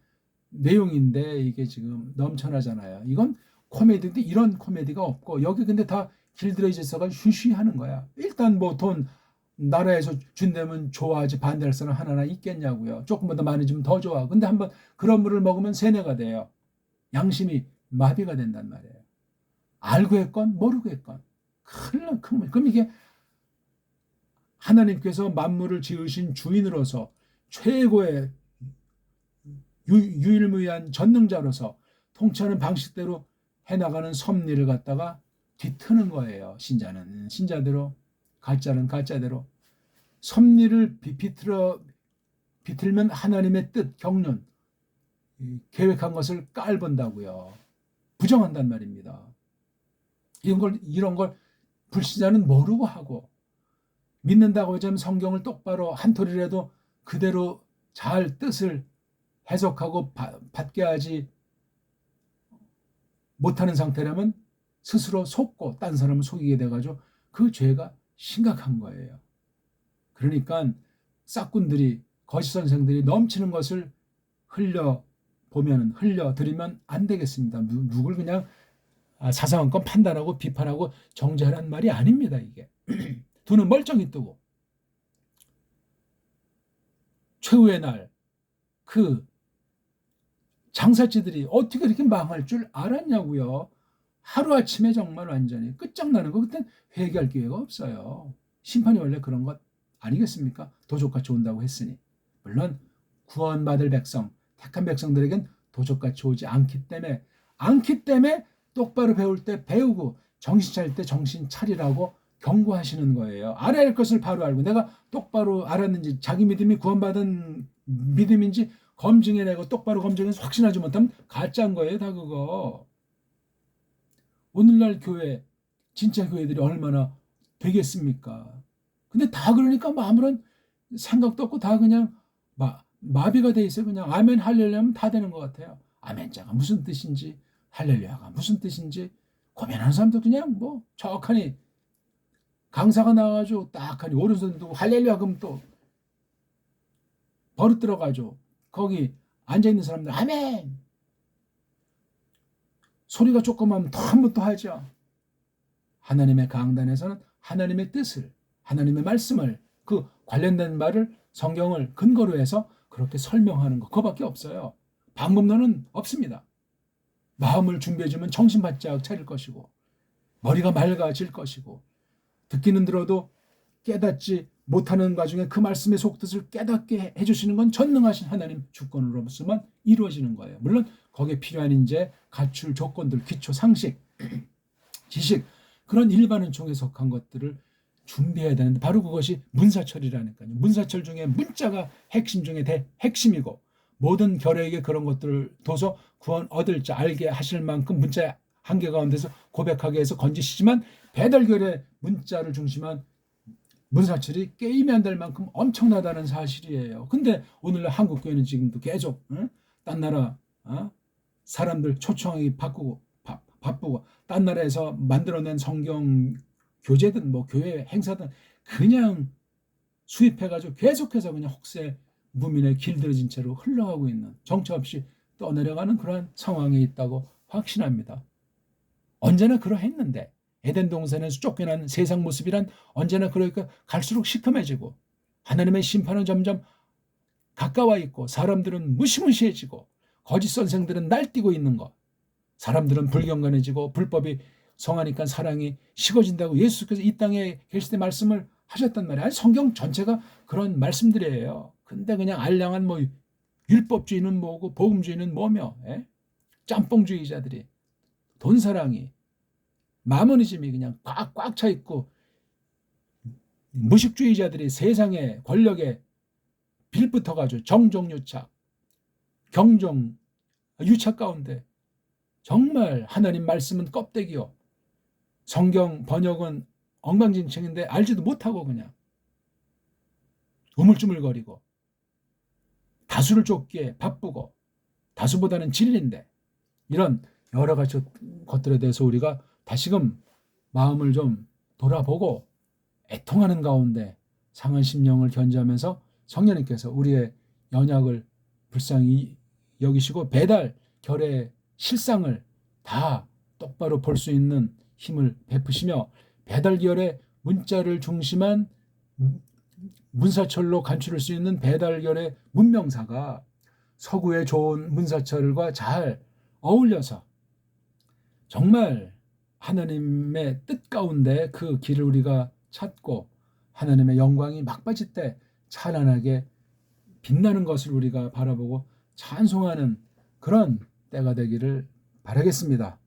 내용인데 이게 지금 넘쳐나잖아요. 이건 코미디인데 이런 코미디가 없고 여기 근데 다 길들여져서가 쉬쉬하는 거야. 일단 돈 나라에서 준다면 좋아하지 반대할 사람 하나나 있겠냐고요. 조금만 더 많이 주면 더 좋아. 근데 한번 그런 물을 먹으면 세뇌가 돼요. 양심이 마비가 된단 말이에요. 알고 했건 모르고 했건 그럼 이게 하나님께서 만물을 지으신 주인으로서 최고의 유일무이한 전능자로서 통치하는 방식대로 해나가는 섭리를 갖다가 뒤트는 거예요. 신자는 신자대로, 가짜는 가짜대로. 섭리를 비틀면 하나님의 뜻, 경륜, 계획한 것을 깔본다고요. 부정한단 말입니다. 이런 걸 불신자는 모르고 하고, 믿는다고 하자면 성경을 똑바로 한 토리라도 그대로 잘 뜻을 해석하고 받게 하지 못하는 상태라면 스스로 속고 딴 사람을 속이게 돼가지고 그 죄가 심각한 거예요. 그러니까 싹군들이, 거짓 선생들이 넘치는 것을 흘려드리면 안 되겠습니다. 누굴 그냥 사사건건 판단하고 비판하고 정죄하라는 말이 아닙니다. 이게 눈은 멀쩡히 뜨고 최후의 날 그 장사치들이 어떻게 그렇게 망할 줄 알았냐고요. 하루아침에 정말 완전히 끝장나는 거. 그땐 회개할 기회가 없어요. 심판이 원래 그런 것 아니겠습니까? 도적같이 온다고 했으니. 물론 구원받을 백성, 택한 백성들에겐 도적같이 오지 않기 때문에 똑바로 배울 때 배우고 정신 차릴 때 정신 차리라고 경고하시는 거예요. 알아야 할 것을 바로 알고 내가 똑바로 알았는지, 자기 믿음이 구원받은 믿음인지 검증해내고 똑바로 검증해서 확신하지 못하면 가짜인 거예요. 다 그거. 오늘날 교회, 진짜 교회들이 얼마나 되겠습니까? 근데 다 그러니까 아무런 생각도 없고 다 그냥 마비가 돼 있어요. 그냥 아멘 할렐루야면 다 되는 것 같아요. 아멘자가 무슨 뜻인지, 할렐루야가 무슨 뜻인지 고민하는 사람도 그냥 정확하니 강사가 나와가지고 딱하니 오른손 두고 할렐루야 그럼 또 버릇 들어가지고 거기 앉아있는 사람들 아멘 소리가 조그마하면 더 한 번 더 하죠. 하나님의 강단에서는 하나님의 뜻을, 하나님의 말씀을, 그 관련된 말을, 성경을 근거로 해서 그렇게 설명하는 거, 그거밖에 없어요. 방법론은 없습니다. 마음을 준비해주면 정신 바짝 차릴 것이고 머리가 맑아질 것이고 듣기는 들어도 깨닫지 못하는 와중에 그 말씀의 속뜻을 깨닫게 해주시는 건 전능하신 하나님 주권으로서만 이루어지는 거예요. 물론 거기에 필요한 인재, 갖출 조건들, 기초, 상식, 지식, 그런 일반은 종에 속한 것들을 준비해야 되는데 바로 그것이 문사철이라니까요. 문사철 중에 문자가 핵심 중에 핵심이고 모든 결의에게 그런 것들을 둬서 구원 얻을 자 알게 하실 만큼 문자의 한계 가운데서 고백하게 해서 건지시지만 배달결의 문자를 중심한 문사철이 게임이 안 될 만큼 엄청나다는 사실이에요. 근데 오늘날 한국교회는 지금도 계속 딴 나라 사람들 초청하기 바쁘고 딴 나라에서 만들어낸 성경 교재든 교회 행사든 그냥 수입해가지고 계속해서 그냥 혹세 무민의 길들여진 채로 흘러가고 있는, 정처 없이 떠내려가는 그러한 상황에 있다고 확신합니다. 언제나 그러했는데 에덴 동산에서 쫓겨난 세상 모습이란 언제나 그러니까 갈수록 시큼해지고 하나님의 심판은 점점 가까워 있고 사람들은 무시무시해지고 거짓 선생들은 날뛰고 있는 것, 사람들은 불경건해지고 불법이 성하니까 사랑이 식어진다고 예수께서 이 땅에 계실 때 말씀을 하셨단 말이에요. 아니, 성경 전체가 그런 말씀들이에요. 근데 그냥 알량한 율법주의는 뭐고 복음주의는 뭐며 짬뽕주의자들이, 돈사랑이, 마모니즘이 그냥 꽉꽉 차 있고 무식주의자들이 세상의 권력에 빌붙어가지고 정종유착, 경종유착 가운데 정말 하나님 말씀은 껍데기요, 성경 번역은 엉망진창인데 알지도 못하고 그냥 우물쭈물거리고 다수를 쫓기에 바쁘고 다수보다는 진리인데, 이런 여러 가지 것들에 대해서 우리가 다시금 마음을 좀 돌아보고 애통하는 가운데 상한 심령을 견지하면서 성령님께서 우리의 연약을 불쌍히 여기시고 배달 결의 실상을 다 똑바로 볼 수 있는 힘을 베푸시며 배달결의 문자를 중심한 문사철로 간추릴 수 있는 배달결의 문명사가 서구의 좋은 문사철과 잘 어울려서 정말 하나님의 뜻 가운데 그 길을 우리가 찾고 하나님의 영광이 막바지 때 찬란하게 빛나는 것을 우리가 바라보고 찬송하는 그런 때가 되기를 바라겠습니다.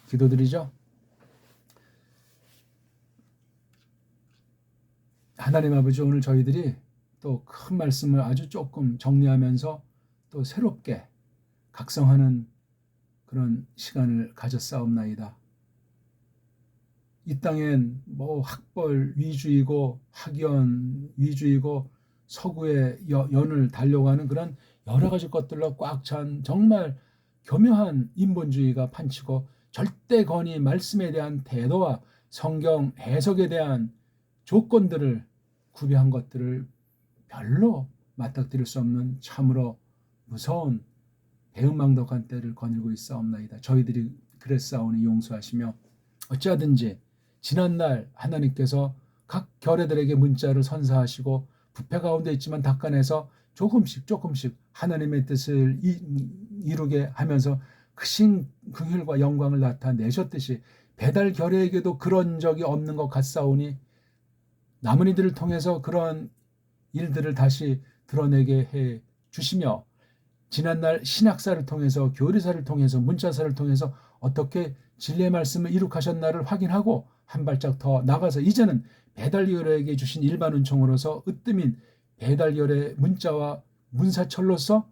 기도드리죠. 하나님 아버지, 오늘 저희들이 또 큰 말씀을 아주 조금 정리하면서 또 새롭게 각성하는 그런 시간을 가졌사옵나이다. 이 땅엔 뭐 학벌 위주이고 학연 위주이고 서구의 연을 달려가는 그런 여러 가지 것들로 꽉 찬 정말 교묘한 인본주의가 판치고 절대 건의 말씀에 대한 태도와 성경 해석에 대한 조건들을 구비한 것들을 별로 맞닥뜨릴 수 없는 참으로 무서운 배은망덕한 때를 거닐고 있사옵나이다. 저희들이 그랬사오니 용서하시며 어찌하든지 지난날 하나님께서 각 결회들에게 문자를 선사하시고 부패 가운데 있지만 닦아내서 조금씩 하나님의 뜻을 이루게 하면서 크신 긍휼과 영광을 나타내셨듯이 배달 결회에게도 그런 적이 없는 것 같사오니 남은 이들을 통해서 그런 일들을 다시 드러내게 해 주시며 지난날 신학사를 통해서 교리사를 통해서 문자사를 통해서 어떻게 진리의 말씀을 이룩하셨나를 확인하고 한 발짝 더 나가서 이제는 배달결에게 주신 일반 은총으로서 으뜸인 배달결의 문자와 문사철로서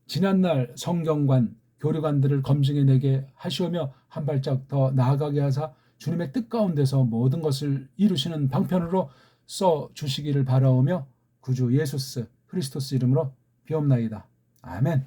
지난날 성경관 교류관들을 검증해내게 하시오며 한 발짝 더 나아가게 하사 주님의 뜻 가운데서 모든 것을 이루시는 방편으로 써주시기를 바라오며 구주 예수스 그리스도스 이름으로 비옵나이다. 아멘.